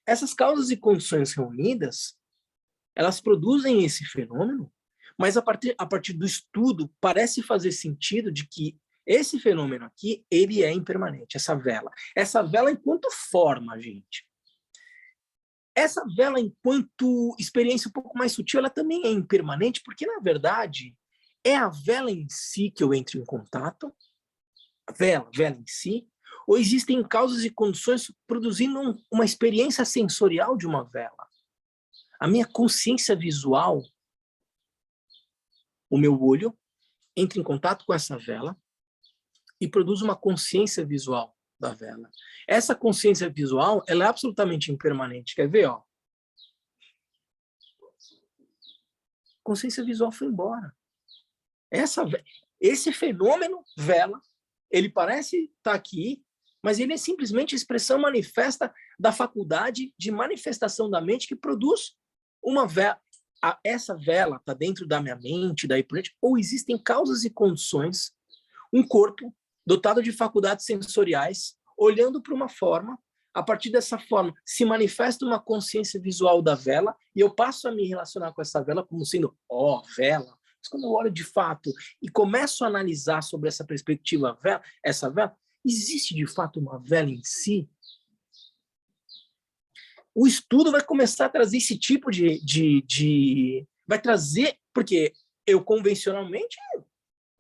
Speaker 1: Essas causas e condições reunidas, elas produzem esse fenômeno, mas a partir do estudo parece fazer sentido de que esse fenômeno aqui, ele é impermanente, essa vela. Essa vela enquanto forma, gente. Essa vela enquanto experiência um pouco mais sutil, ela também é impermanente, porque, na verdade, é a vela em si que eu entro em contato, a vela em si, ou existem causas e condições produzindo uma experiência sensorial de uma vela. A minha consciência visual, o meu olho, entra em contato com essa vela e produz uma consciência visual da vela. Essa consciência visual, ela é absolutamente impermanente. Quer ver? Ó? A consciência visual foi embora. Esse fenômeno, vela, ele parece estar aqui, mas ele é simplesmente a expressão manifesta da faculdade de manifestação da mente que produz uma vela. Essa vela está dentro da minha mente, daí por diante, ou existem causas e condições, um corpo dotado de faculdades sensoriais, olhando para uma forma, a partir dessa forma se manifesta uma consciência visual da vela, e eu passo a me relacionar com essa vela como sendo, vela. Mas quando eu olho de fato e começo a analisar sobre essa perspectiva, essa vela, existe de fato uma vela em si? O estudo vai começar a trazer esse tipo vai trazer, porque eu convencionalmente,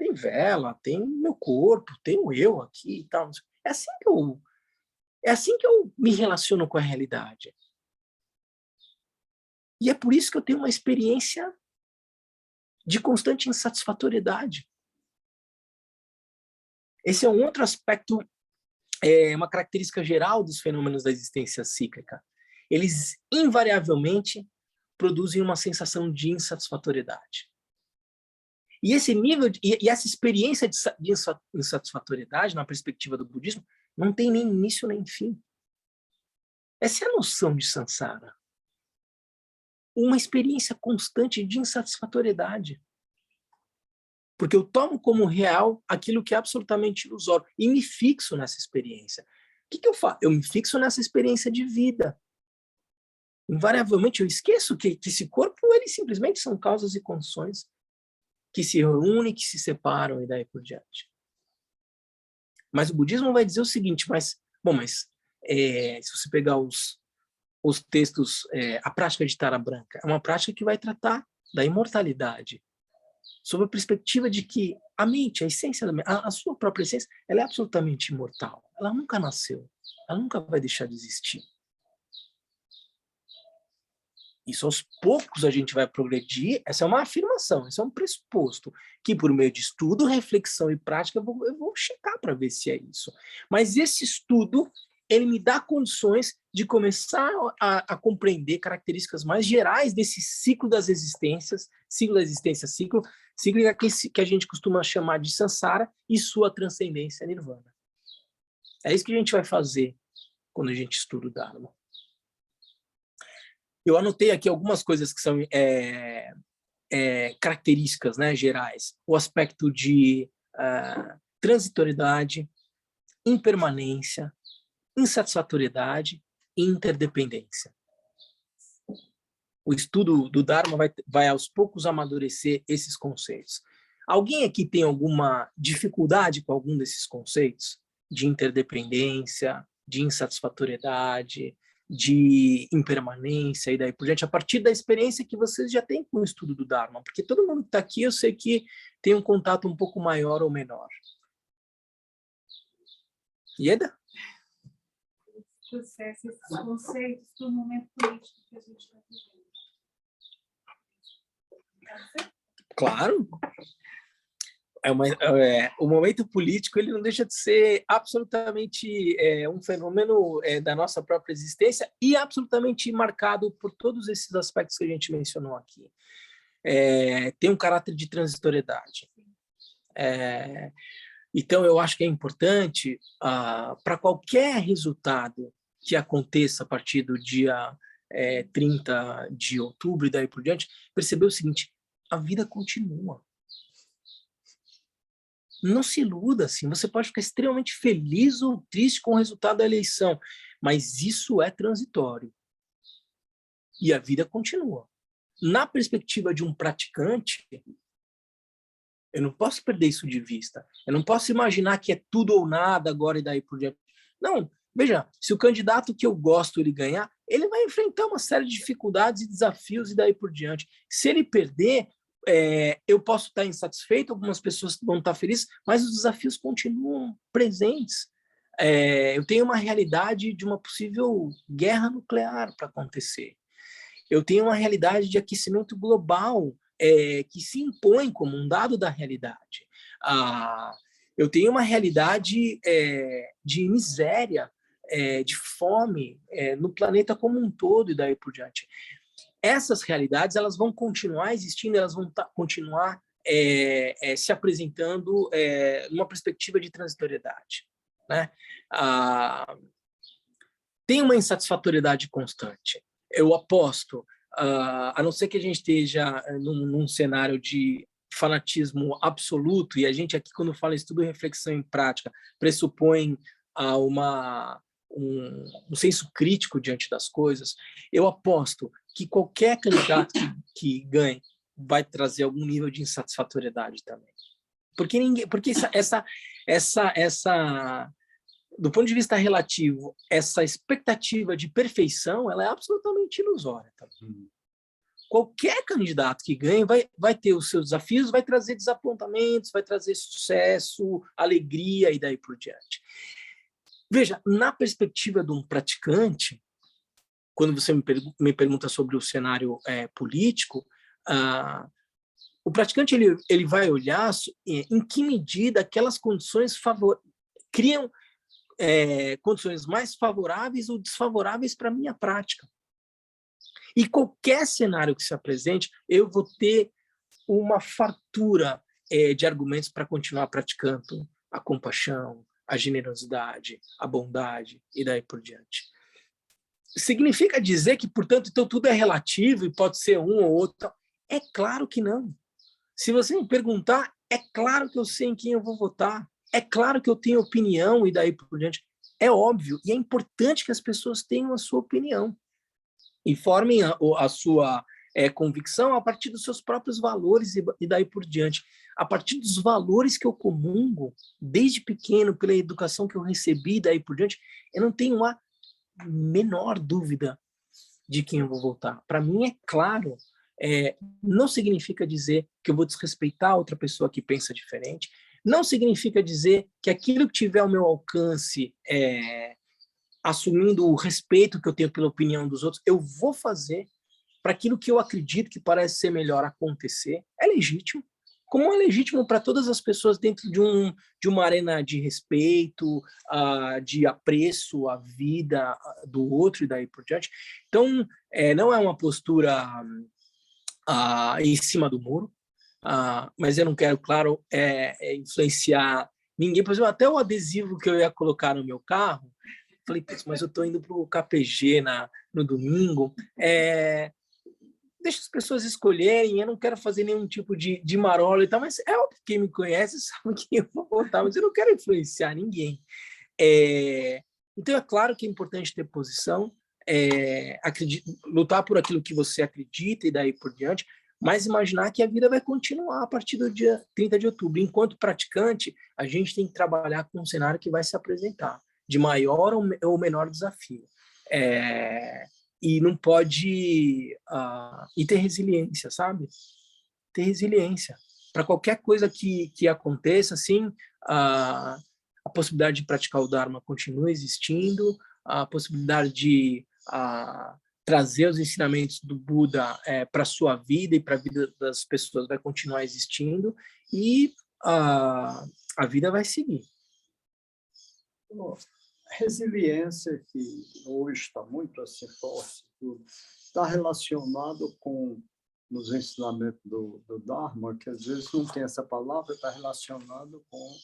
Speaker 1: Tem vela, tem meu corpo, tem o eu aqui e tal. É assim que eu me relaciono com a realidade. E é por isso que eu tenho uma experiência de constante insatisfatoriedade. Esse é um outro aspecto, uma característica geral dos fenômenos da existência cíclica. Eles, invariavelmente, produzem uma sensação de insatisfatoriedade. E esse nível, e essa experiência de insatisfatoriedade, na perspectiva do budismo, não tem nem início nem fim. Essa é a noção de samsara. Uma experiência constante de insatisfatoriedade. Porque eu tomo como real aquilo que é absolutamente ilusório e me fixo nessa experiência. O que eu faço? Eu me fixo nessa experiência de vida. Invariavelmente eu esqueço que esse corpo, eles simplesmente são causas e condições que se reúnem, que se separam e daí por diante. Mas o budismo vai dizer o seguinte, se você pegar os textos, a prática de Tara Branca é uma prática que vai tratar da imortalidade, sob a perspectiva de que a mente, a essência da mente, a sua própria essência, ela é absolutamente imortal. Ela nunca nasceu, ela nunca vai deixar de existir. Isso aos poucos a gente vai progredir, essa é uma afirmação, esse é um pressuposto, que por meio de estudo, reflexão e prática, eu vou checar para ver se é isso. Mas esse estudo, ele me dá condições de começar a compreender características mais gerais desse ciclo das existências, ciclo da existência, ciclo que a gente costuma chamar de samsara e sua transcendência nirvana. É isso que a gente vai fazer quando a gente estuda o Dharma. Eu anotei aqui algumas coisas que são características, né, gerais. O aspecto de transitoriedade, impermanência, insatisfatoriedade e interdependência. O estudo do Dharma vai aos poucos amadurecer esses conceitos. Alguém aqui tem alguma dificuldade com algum desses conceitos? De interdependência, de insatisfatoriedade, de impermanência e daí por diante, a partir da experiência que vocês já têm com o estudo do Dharma, porque todo mundo que está aqui, eu sei que tem um contato um pouco maior ou menor. Ieda?
Speaker 3: Processa esses conceitos para o momento político que a gente está vivendo.
Speaker 1: Claro. O momento político, ele não deixa de ser absolutamente um fenômeno da nossa própria existência e absolutamente marcado por todos esses aspectos que a gente mencionou aqui. Tem um caráter de transitoriedade. Então, eu acho que é importante, para qualquer resultado que aconteça a partir do dia 30 de outubro e daí por diante, perceber o seguinte, a vida continua. Não se iluda, assim, você pode ficar extremamente feliz ou triste com o resultado da eleição, mas isso é transitório. E a vida continua. Na perspectiva de um praticante, eu não posso perder isso de vista. Eu não posso imaginar que é tudo ou nada agora e daí por diante. Não, veja, se o candidato que eu gosto ele ganhar, ele vai enfrentar uma série de dificuldades e desafios e daí por diante. Se ele perder, eu posso estar insatisfeito, algumas pessoas vão estar felizes, mas os desafios continuam presentes. Eu tenho uma realidade de uma possível guerra nuclear para acontecer. Eu tenho uma realidade de aquecimento global que se impõe como um dado da realidade. Eu tenho uma realidade de miséria, de fome no planeta como um todo e daí por diante. Essas realidades elas vão continuar existindo, elas vão continuar se apresentando numa perspectiva de transitoriedade. Né? Tem uma insatisfatoriedade constante. Eu aposto, a não ser que a gente esteja num cenário de fanatismo absoluto, e a gente aqui, quando fala estudo, reflexão em prática, pressupõe um senso crítico diante das coisas, eu aposto que qualquer candidato que ganhe vai trazer algum nível de insatisfatoriedade também. Porque do ponto de vista relativo, essa expectativa de perfeição, ela é absolutamente ilusória também. qualquer candidato que ganhe vai ter os seus desafios, vai trazer desapontamentos, vai trazer sucesso, alegria e daí por diante. Veja, na perspectiva de um praticante, quando você me pergunta sobre o cenário político, o praticante ele vai olhar em que medida aquelas condições criam condições mais favoráveis ou desfavoráveis para a minha prática. E qualquer cenário que se apresente, eu vou ter uma fartura de argumentos para continuar praticando a compaixão, a generosidade, a bondade e daí por diante. Significa dizer que, portanto, então tudo é relativo e pode ser um ou outro? É claro que não. Se você me perguntar, é claro que eu sei em quem eu vou votar. É claro que eu tenho opinião e daí por diante. É óbvio e é importante que as pessoas tenham a sua opinião e formem a sua convicção a partir dos seus próprios valores e daí por diante. A partir dos valores que eu comungo, desde pequeno, pela educação que eu recebi e daí por diante, eu não tenho a menor dúvida de quem eu vou votar. Para mim é claro, não significa dizer que eu vou desrespeitar outra pessoa que pensa diferente, não significa dizer que aquilo que tiver ao meu alcance, assumindo o respeito que eu tenho pela opinião dos outros, eu vou fazer para aquilo que eu acredito que parece ser melhor acontecer. É legítimo, como é legítimo para todas as pessoas dentro de uma arena de respeito, de apreço à vida do outro e daí por diante. Então, não é uma postura em cima do muro, mas eu não quero, claro, influenciar ninguém. Por exemplo, até o adesivo que eu ia colocar no meu carro, falei, mas eu estou indo para o KPG no domingo, deixa as pessoas escolherem, eu não quero fazer nenhum tipo de marola e tal, mas é óbvio que quem me conhece sabe que eu vou votar, mas eu não quero influenciar ninguém. Então, é claro que é importante ter posição, lutar por aquilo que você acredita e daí por diante, mas imaginar que a vida vai continuar a partir do dia 30 de outubro. Enquanto praticante, a gente tem que trabalhar com um cenário que vai se apresentar, de maior ou menor desafio. E não pode... e ter resiliência, sabe? Ter resiliência. Para qualquer coisa que aconteça, assim, a possibilidade de praticar o Dharma continua existindo, a possibilidade de trazer os ensinamentos do Buda para a sua vida e para a vida das pessoas vai continuar existindo, e a vida vai seguir.
Speaker 2: Resiliência, que hoje está muito assim forte, está relacionado com, nos ensinamentos do Dharma, que às vezes não tem essa palavra, está relacionado com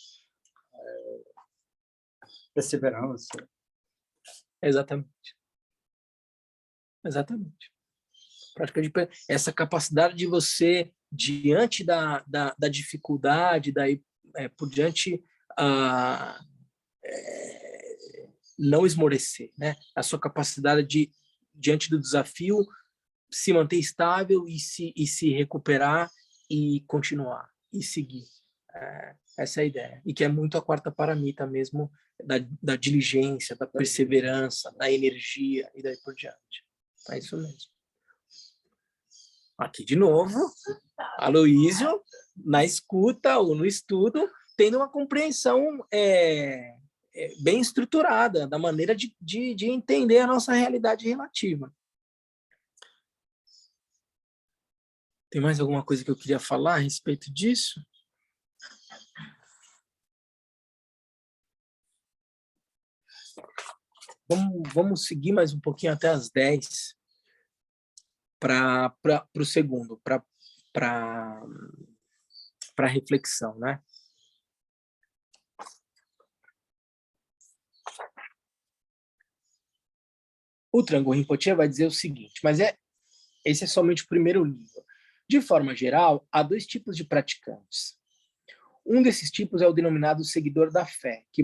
Speaker 2: perseverança.
Speaker 1: Exatamente. Essa capacidade de você, diante da dificuldade, daí por diante, não esmorecer, né? A sua capacidade de, diante do desafio, se manter estável e se recuperar e continuar, e seguir. Essa é a ideia. E que é muito a quarta paramita mesmo, da diligência, da perseverança, da energia e daí por diante. É isso mesmo. Aqui de novo, Aloísio, na escuta ou no estudo, tendo uma compreensão bem estruturada da maneira de entender a nossa realidade relativa. Tem mais alguma coisa que eu queria falar a respeito disso? Vamos seguir mais um pouquinho até as 10 para o segundo, para reflexão, né? O Trango Rinpoche vai dizer o seguinte, mas esse é somente o primeiro nível. De forma geral, há 2 tipos de praticantes. Um desses tipos é o denominado seguidor da fé, que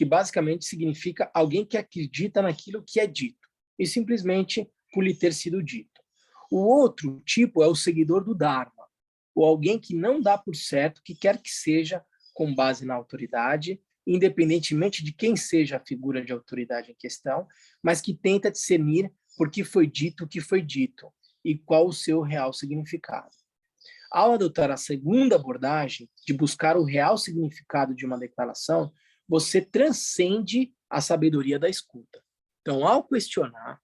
Speaker 1: basicamente significa alguém que acredita naquilo que é dito, e simplesmente por lhe ter sido dito. O outro tipo é o seguidor do Dharma, ou alguém que não dá por certo que quer que seja com base na autoridade, independentemente de quem seja a figura de autoridade em questão, mas que tenta discernir por que foi dito o que foi dito, e qual o seu real significado. Ao adotar a segunda abordagem, de buscar o real significado de uma declaração, você transcende a sabedoria da escuta. Então, ao questionar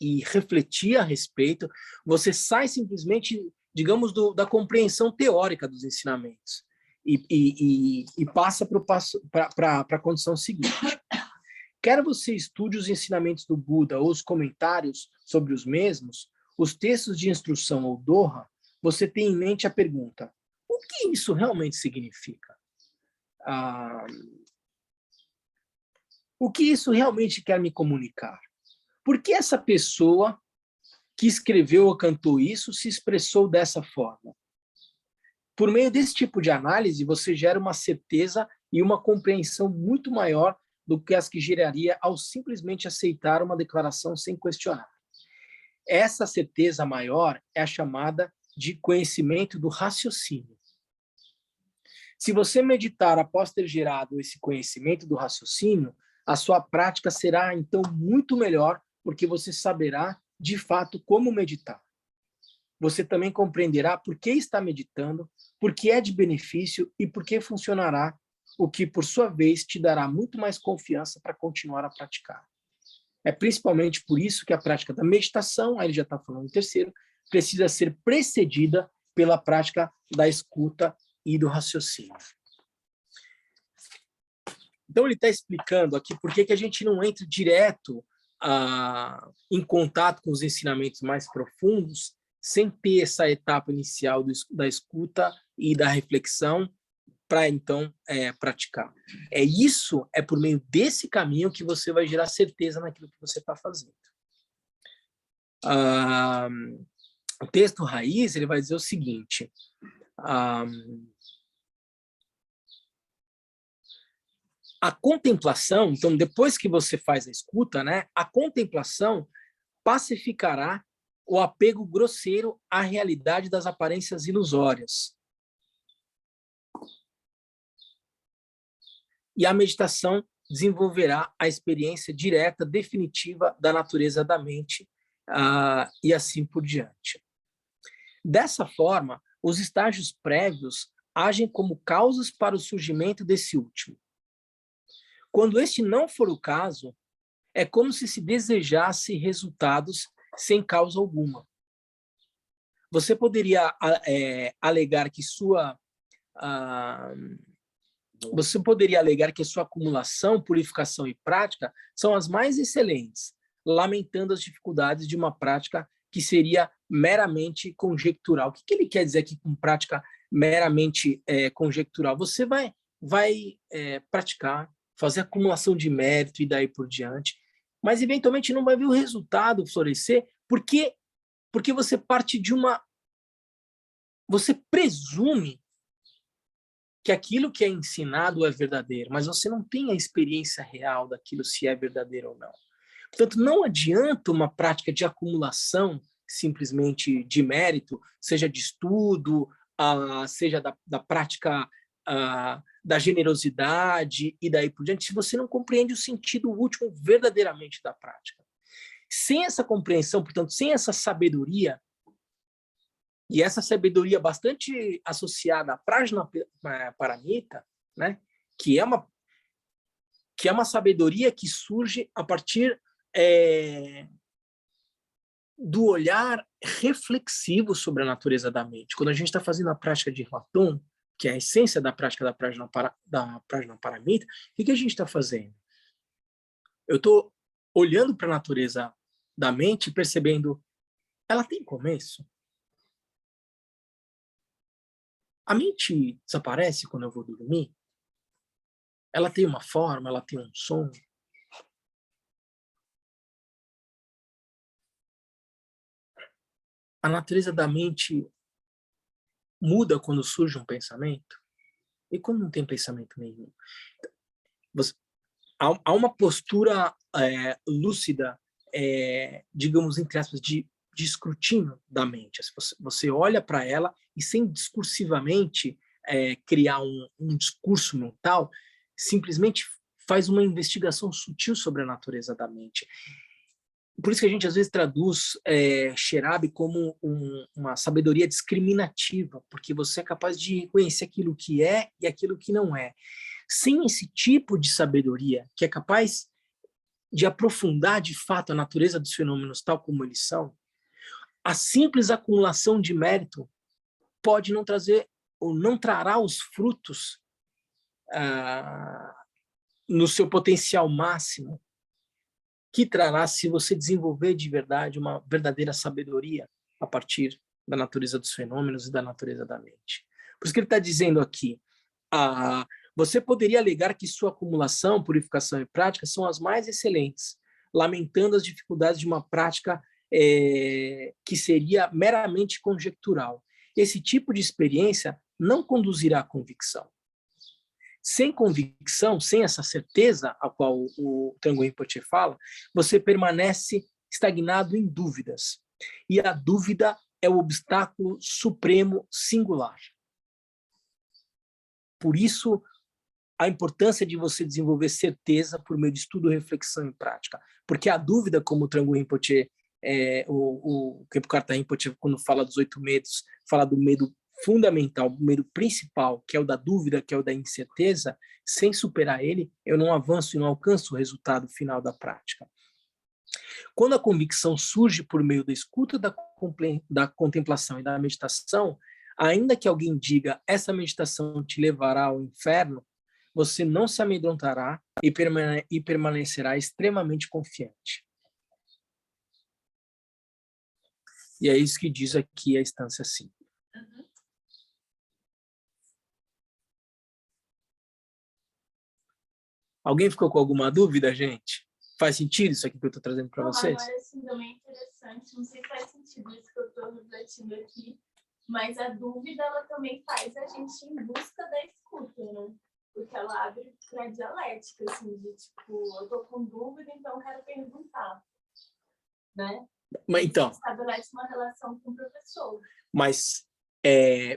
Speaker 1: e refletir a respeito, você sai simplesmente, digamos, da compreensão teórica dos ensinamentos e passa para a condição seguinte. Quer você estude os ensinamentos do Buda ou os comentários sobre os mesmos, os textos de instrução ou Doha, você tem em mente a pergunta: o que isso realmente significa? O que isso realmente quer me comunicar? Por que essa pessoa que escreveu ou cantou isso se expressou dessa forma? Por meio desse tipo de análise, você gera uma certeza e uma compreensão muito maior do que as que geraria ao simplesmente aceitar uma declaração sem questionar. Essa certeza maior é a chamada de conhecimento do raciocínio. Se você meditar após ter gerado esse conhecimento do raciocínio, a sua prática será, então, muito melhor, porque você saberá, de fato, como meditar. Você também compreenderá por que está meditando, por que é de benefício e por que funcionará, o que, por sua vez, te dará muito mais confiança para continuar a praticar. É principalmente por isso que a prática da meditação, aí ele já está falando em terceiro, precisa ser precedida pela prática da escuta e do raciocínio. Então, ele está explicando aqui por que a gente não entra direto em contato com os ensinamentos mais profundos sem ter essa etapa inicial da escuta e da reflexão para, então, praticar. É por meio desse caminho que você vai gerar certeza naquilo que você está fazendo. O texto raiz, ele vai dizer o seguinte: a contemplação, então, depois que você faz a escuta, né, a contemplação pacificará o apego grosseiro à realidade das aparências ilusórias. E a meditação desenvolverá a experiência direta, definitiva da natureza da mente, e assim por diante. Dessa forma, os estágios prévios agem como causas para o surgimento desse último. Quando este não for o caso, é como se desejasse resultados sem causa alguma. Você poderia alegar que sua acumulação, purificação e prática são as mais excelentes, lamentando as dificuldades de uma prática que seria meramente conjectural. O que ele quer dizer aqui com prática meramente conjectural? Você vai praticar, fazer acumulação de mérito e daí por diante, mas eventualmente não vai ver o resultado florescer, porque você parte de você presume que aquilo que é ensinado é verdadeiro, mas você não tem a experiência real daquilo, se é verdadeiro ou não. Portanto, não adianta uma prática de acumulação simplesmente de mérito, seja de estudo, seja da prática da generosidade e daí por diante, se você não compreende o sentido último verdadeiramente da prática. Sem essa compreensão, portanto, sem essa sabedoria, e essa sabedoria bastante associada à Prajna Paramita, né, que é uma sabedoria que surge a partir do olhar reflexivo sobre a natureza da mente. Quando a gente está fazendo a prática de Raton, que é a essência da prática da Prajna Paramita, o que a gente está fazendo? Eu estou olhando para a natureza da mente e percebendo, ela tem começo? A mente desaparece quando eu vou dormir? Ela tem uma forma, ela tem um som? A natureza da mente muda quando surge um pensamento? E quando não tem pensamento nenhum? Há uma postura lúcida, digamos, entre aspas, de escrutínio da mente. Você olha para ela e, sem discursivamente criar um discurso mental, simplesmente faz uma investigação sutil sobre a natureza da mente. por isso que a gente às vezes traduz Sherabi como uma sabedoria discriminativa, porque você é capaz de reconhecer aquilo que é e aquilo que não é. Sem esse tipo de sabedoria, que é capaz de aprofundar de fato a natureza dos fenômenos tal como eles são, a simples acumulação de mérito pode não trazer ou não trará os frutos no seu potencial máximo, que trará se você desenvolver de verdade uma verdadeira sabedoria a partir da natureza dos fenômenos e da natureza da mente. Por isso que ele está dizendo aqui, você poderia alegar que sua acumulação, purificação e prática são as mais excelentes, lamentando as dificuldades de uma prática que seria meramente conjectural. Esse tipo de experiência não conduzirá à convicção. Sem convicção, sem essa certeza a qual o Trungpa Rinpoche fala, você permanece estagnado em dúvidas. E a dúvida é o obstáculo supremo singular. Por isso, a importância de você desenvolver certeza por meio de estudo, reflexão e prática. Porque a dúvida, como o Trungpa Rinpoche, o Khepo-Karthar Rinpoche, quando fala dos 8 medos, fala do medo fundamental, o medo principal, que é o da dúvida, que é o da incerteza. Sem superar ele, eu não avanço e não alcanço o resultado final da prática. Quando a convicção surge por meio da escuta, da contemplação e da meditação, ainda que alguém diga, essa meditação te levará ao inferno, você não se amedrontará e permanecerá extremamente confiante. E é isso que diz aqui a instância 5. Alguém ficou com alguma dúvida, gente? Faz sentido isso aqui que eu estou trazendo para vocês?
Speaker 4: Agora, assim, também é interessante, não sei se faz sentido isso que eu estou refletindo aqui, mas a dúvida, ela também faz a gente em busca da escuta, né? Porque ela abre para a dialética, assim, de tipo, eu estou com dúvida, então eu quero perguntar, né?
Speaker 1: Mas, então,
Speaker 4: estabelece uma relação com o professor.
Speaker 1: Mas,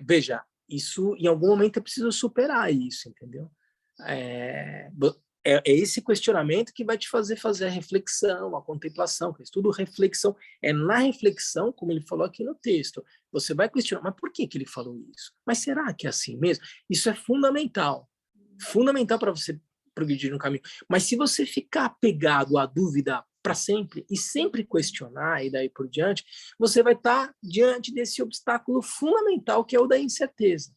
Speaker 1: veja, isso em algum momento é preciso superar isso, entendeu? É esse questionamento que vai te fazer a reflexão, a contemplação, que é tudo reflexão. É na reflexão, como ele falou aqui no texto, você vai questionar, mas por que ele falou isso? Mas será que é assim mesmo? Isso é fundamental para você progredir no caminho. Mas se você ficar apegado à dúvida para sempre e sempre questionar e daí por diante, você vai estar diante desse obstáculo fundamental que é o da incerteza.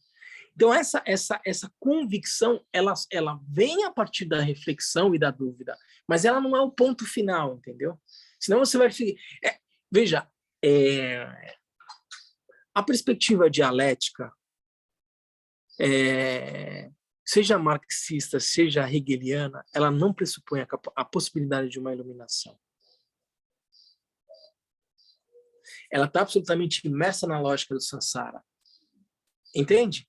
Speaker 1: Então, essa convicção, ela vem a partir da reflexão e da dúvida, mas ela não é o ponto final, entendeu? Senão você vai... veja, a perspectiva dialética, seja marxista, seja hegeliana, ela não pressupõe a possibilidade de uma iluminação. Ela está absolutamente imersa na lógica do samsara. Entende?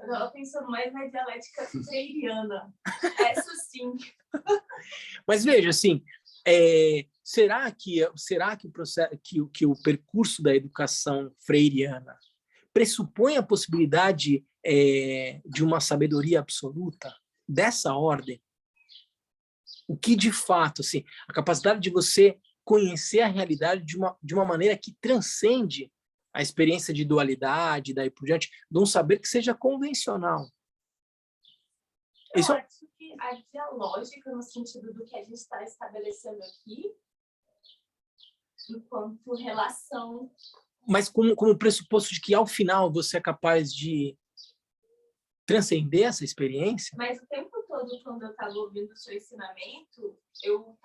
Speaker 4: Eu estava pensando mais na dialética freiriana. Essa sim.
Speaker 1: Mas veja, assim, será que o processo, que o percurso da educação freiriana pressupõe a possibilidade de uma sabedoria absoluta dessa ordem? O que de fato, assim, a capacidade de você conhecer a realidade de uma maneira que transcende a experiência de dualidade, daí por diante, de um saber que seja convencional.
Speaker 4: Eu acho que a dialógica, no sentido do que a gente está estabelecendo aqui, enquanto relação...
Speaker 1: Mas como pressuposto de que, ao final, você é capaz de transcender essa experiência?
Speaker 4: Mas o tempo todo, quando eu estava ouvindo o seu ensinamento, eu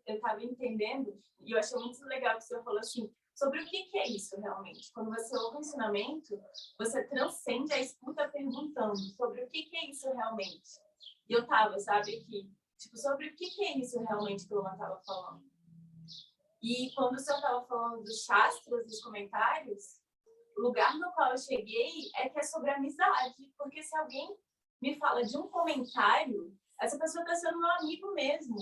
Speaker 4: estava entendendo, e eu achei muito legal que o senhor falou assim, sobre o que é isso realmente. Quando você ouve o ensinamento, você transcende a escuta perguntando sobre o que é isso realmente. E eu estava, sabe, aqui, tipo, sobre o que é isso realmente que o Lama estava falando. E quando o senhor estava falando dos shastras, dos comentários, o lugar no qual eu cheguei é que é sobre amizade. Porque se alguém me fala de um comentário, essa pessoa está sendo meu amigo mesmo.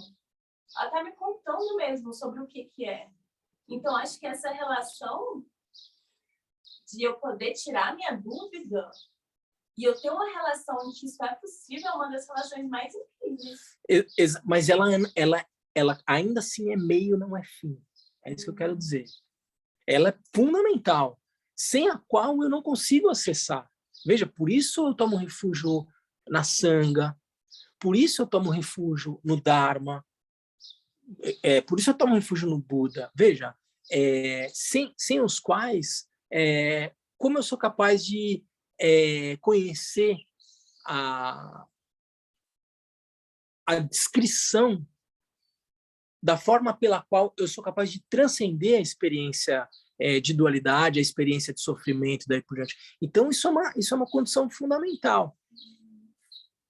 Speaker 4: Ela está me contando mesmo sobre o que é. Então, acho que essa relação de eu poder tirar minha dúvida e eu ter uma relação em que isso é possível é uma das relações mais incríveis.
Speaker 1: Mas ela ela ainda assim é meio, não é fim. É isso que eu quero dizer. Ela é fundamental, sem a qual eu não consigo acessar. Veja, por isso eu tomo refúgio na Sangha, por isso eu tomo refúgio no Dharma, por isso eu tomo refúgio no Buda. Veja, sem os quais, como eu sou capaz de conhecer a descrição da forma pela qual eu sou capaz de transcender a experiência de dualidade, a experiência de sofrimento, daí por diante. Então, isso é uma condição fundamental.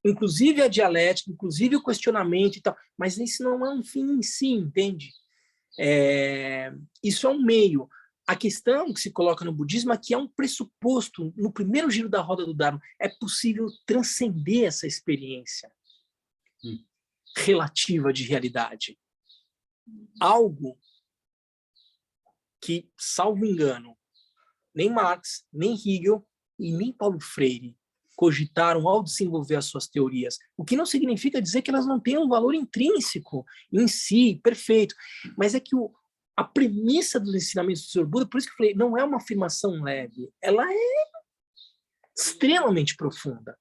Speaker 1: Inclusive a dialética, inclusive o questionamento e tal, mas isso não é um fim em si, entende? Isso é um meio. A questão que se coloca no budismo é que é um pressuposto, no primeiro giro da roda do Dharma, é possível transcender essa experiência relativa de realidade. Algo que, salvo engano, nem Marx, nem Hegel e nem Paulo Freire cogitaram ao desenvolver as suas teorias, o que não significa dizer que elas não tenham um valor intrínseco em si, perfeito, mas é que a premissa dos ensinamentos do Sr. Buda, por isso que eu falei, não é uma afirmação leve, ela é extremamente profunda.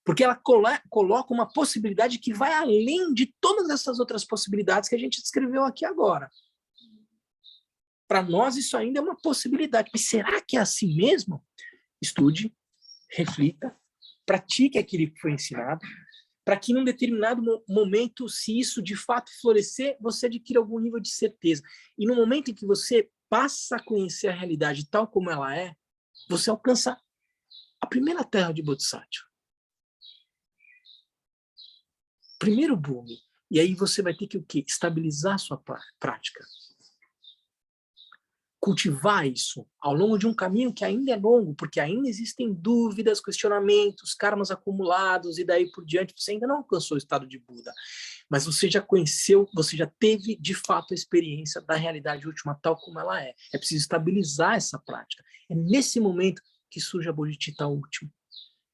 Speaker 1: Porque ela coloca uma possibilidade que vai além de todas essas outras possibilidades que a gente descreveu aqui agora. Para nós, isso ainda é uma possibilidade. Mas será que é assim mesmo? Estude, reflita, pratique aquilo que foi ensinado, para que num determinado momento, se isso de fato florescer, você adquira algum nível de certeza. E no momento em que você passa a conhecer a realidade tal como ela é, você alcança a primeira terra de Bodhisattva. Primeiro boom. E aí você vai ter que o quê? Estabilizar a sua prática. Cultivar isso ao longo de um caminho que ainda é longo, porque ainda existem dúvidas, questionamentos, karmas acumulados e daí por diante. Você ainda não alcançou o estado de Buda, mas você já conheceu, você já teve de fato a experiência da realidade última tal como ela é. É preciso estabilizar essa prática. É nesse momento que surge a Bodhicitta última.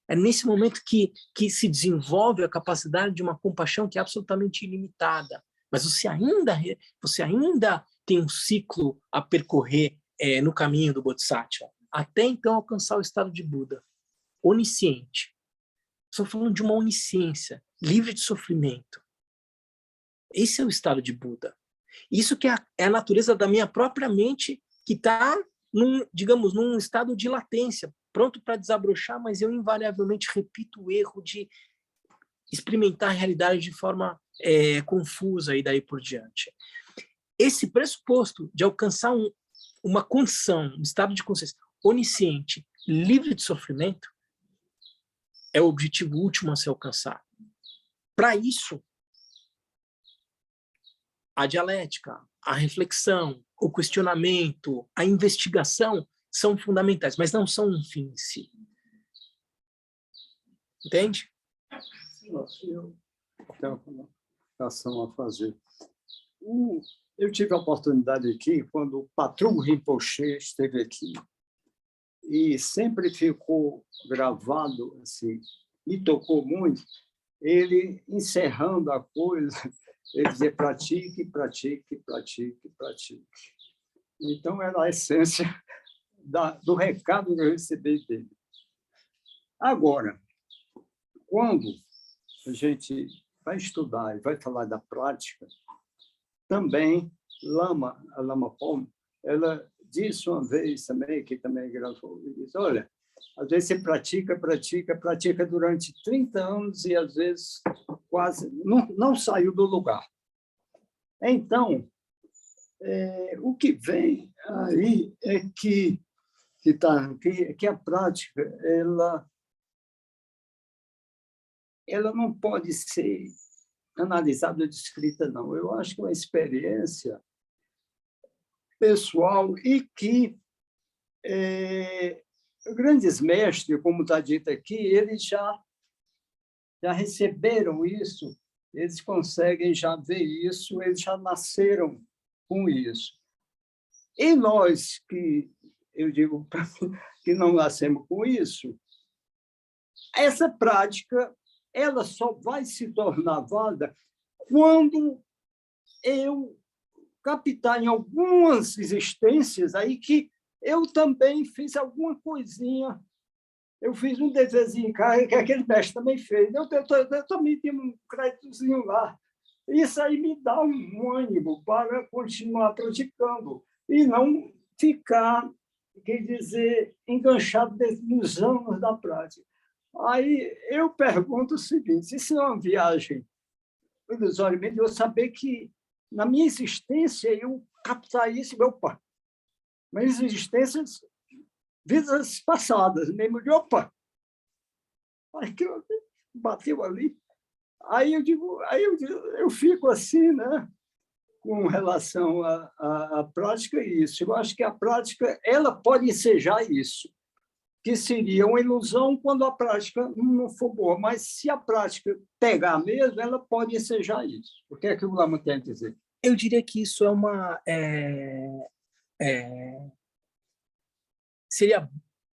Speaker 1: É nesse momento que se desenvolve a capacidade de uma compaixão que é absolutamente ilimitada. Mas você ainda tem um ciclo a percorrer no caminho do Bodhisattva, até então alcançar o estado de Buda, onisciente. Estou falando de uma onisciência, livre de sofrimento. Esse é o estado de Buda. Isso que é a natureza da minha própria mente, que está, num estado de latência, pronto para desabrochar, mas eu invariavelmente repito o erro de experimentar a realidade de forma confusa e daí por diante. Esse pressuposto de alcançar uma condição, um estado de consciência onisciente, livre de sofrimento, é o objetivo último a ser alcançado. Para isso, a dialética, a reflexão, o questionamento, a investigação são fundamentais, mas não são um fim em si. Entende?
Speaker 2: Eu tenho uma colocação a fazer. Eu tive a oportunidade aqui, quando o Patrul Rinpoche esteve aqui, e sempre ficou gravado, assim, me tocou muito, ele encerrando a coisa, ele dizia pratique, pratique, pratique, pratique. Então, era a essência do recado que eu recebi dele. Agora, quando a gente vai estudar e vai falar da prática, também a Lama Palm, ela disse uma vez também, que também gravou, e disse, olha, às vezes você pratica durante 30 anos e às vezes quase não saiu do lugar. Então, o que vem aí é que a prática ela não pode ser analisada ou descrita, não. Eu acho que é uma experiência pessoal e que grandes mestres, como está dito aqui, eles já receberam isso, eles conseguem já ver isso, eles já nasceram com isso. E nós, que eu digo que não nascemos com isso, essa prática ela só vai se tornar válida quando eu captar em algumas existências aí que eu também fiz alguma coisinha. Eu fiz um desenho em casa que aquele mestre também fez. Eu também tenho um créditozinho lá. Isso aí me dá um ânimo para continuar praticando e não ficar, quer dizer, enganchado nos anos da prática. Aí eu pergunto o seguinte: se é uma viagem ilusoriamente, eu saber que na minha existência eu captar isso, opa, minhas existências, vidas passadas, mesmo de opa, aí que bateu ali. Aí eu fico assim, né, com relação à prática isso. Eu acho que a prática ela pode ensejar isso, que seria uma ilusão quando a prática não for boa, mas se a prática pegar mesmo, ela pode ensejar isso. O que é que o Lama tem a dizer?
Speaker 1: Eu diria que isso é uma...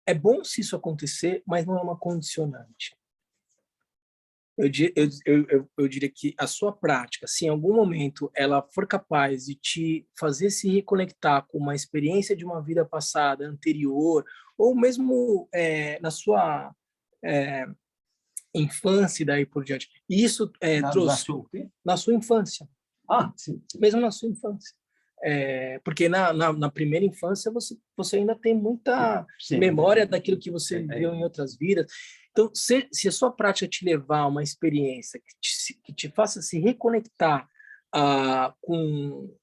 Speaker 1: É bom se isso acontecer, mas não é uma condicionante. Eu diria que a sua prática, se em algum momento ela for capaz de te fazer se reconectar com uma experiência de uma vida passada, anterior, ou mesmo na sua infância e daí por diante, isso trouxe na sua infância.
Speaker 2: Sim.
Speaker 1: Mesmo na sua infância. Porque na primeira infância você ainda tem muita memória daquilo que você viveu em outras vidas. Então, se a sua prática te levar a uma experiência que te faça se reconectar com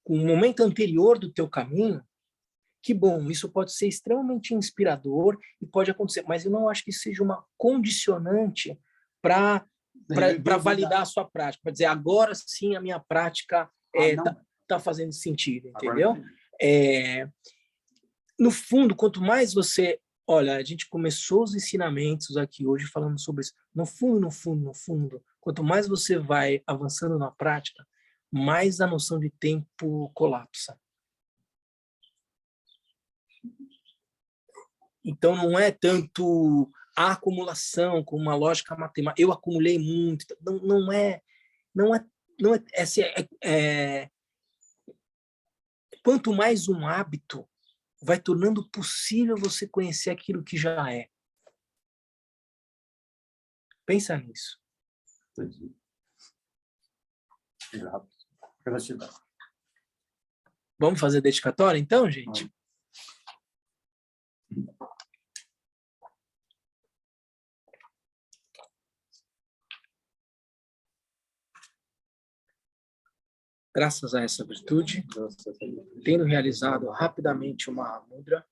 Speaker 1: um momento anterior do teu caminho, que bom, isso pode ser extremamente inspirador e pode acontecer, mas eu não acho que isso seja uma condicionante para validar a sua prática, para dizer, agora sim a minha prática está fazendo sentido, entendeu? No fundo, quanto mais você... Olha, a gente começou os ensinamentos aqui hoje falando sobre isso. No fundo, quanto mais você vai avançando na prática, mais a noção de tempo colapsa. Então, não é tanto a acumulação com uma lógica matemática. Eu acumulei muito. Não é. Quanto mais um hábito, vai tornando possível você conhecer aquilo que já é. Pensa nisso.
Speaker 2: Entendi.
Speaker 1: Vamos fazer dedicatória, então, gente? Graças a essa virtude, tendo realizado rapidamente uma mudra,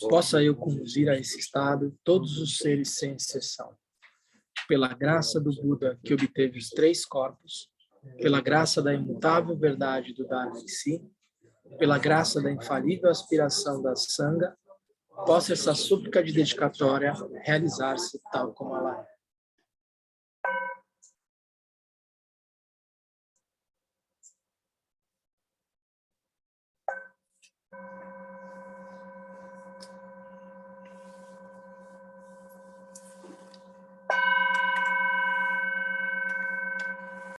Speaker 1: possa eu conduzir a esse estado todos os seres sem exceção. Pela graça do Buda, que obteve os 3 corpos, pela graça da imutável verdade do Dharma em si, pela graça da infalível aspiração da Sangha, possa essa súplica de dedicatória realizar-se tal como ela é.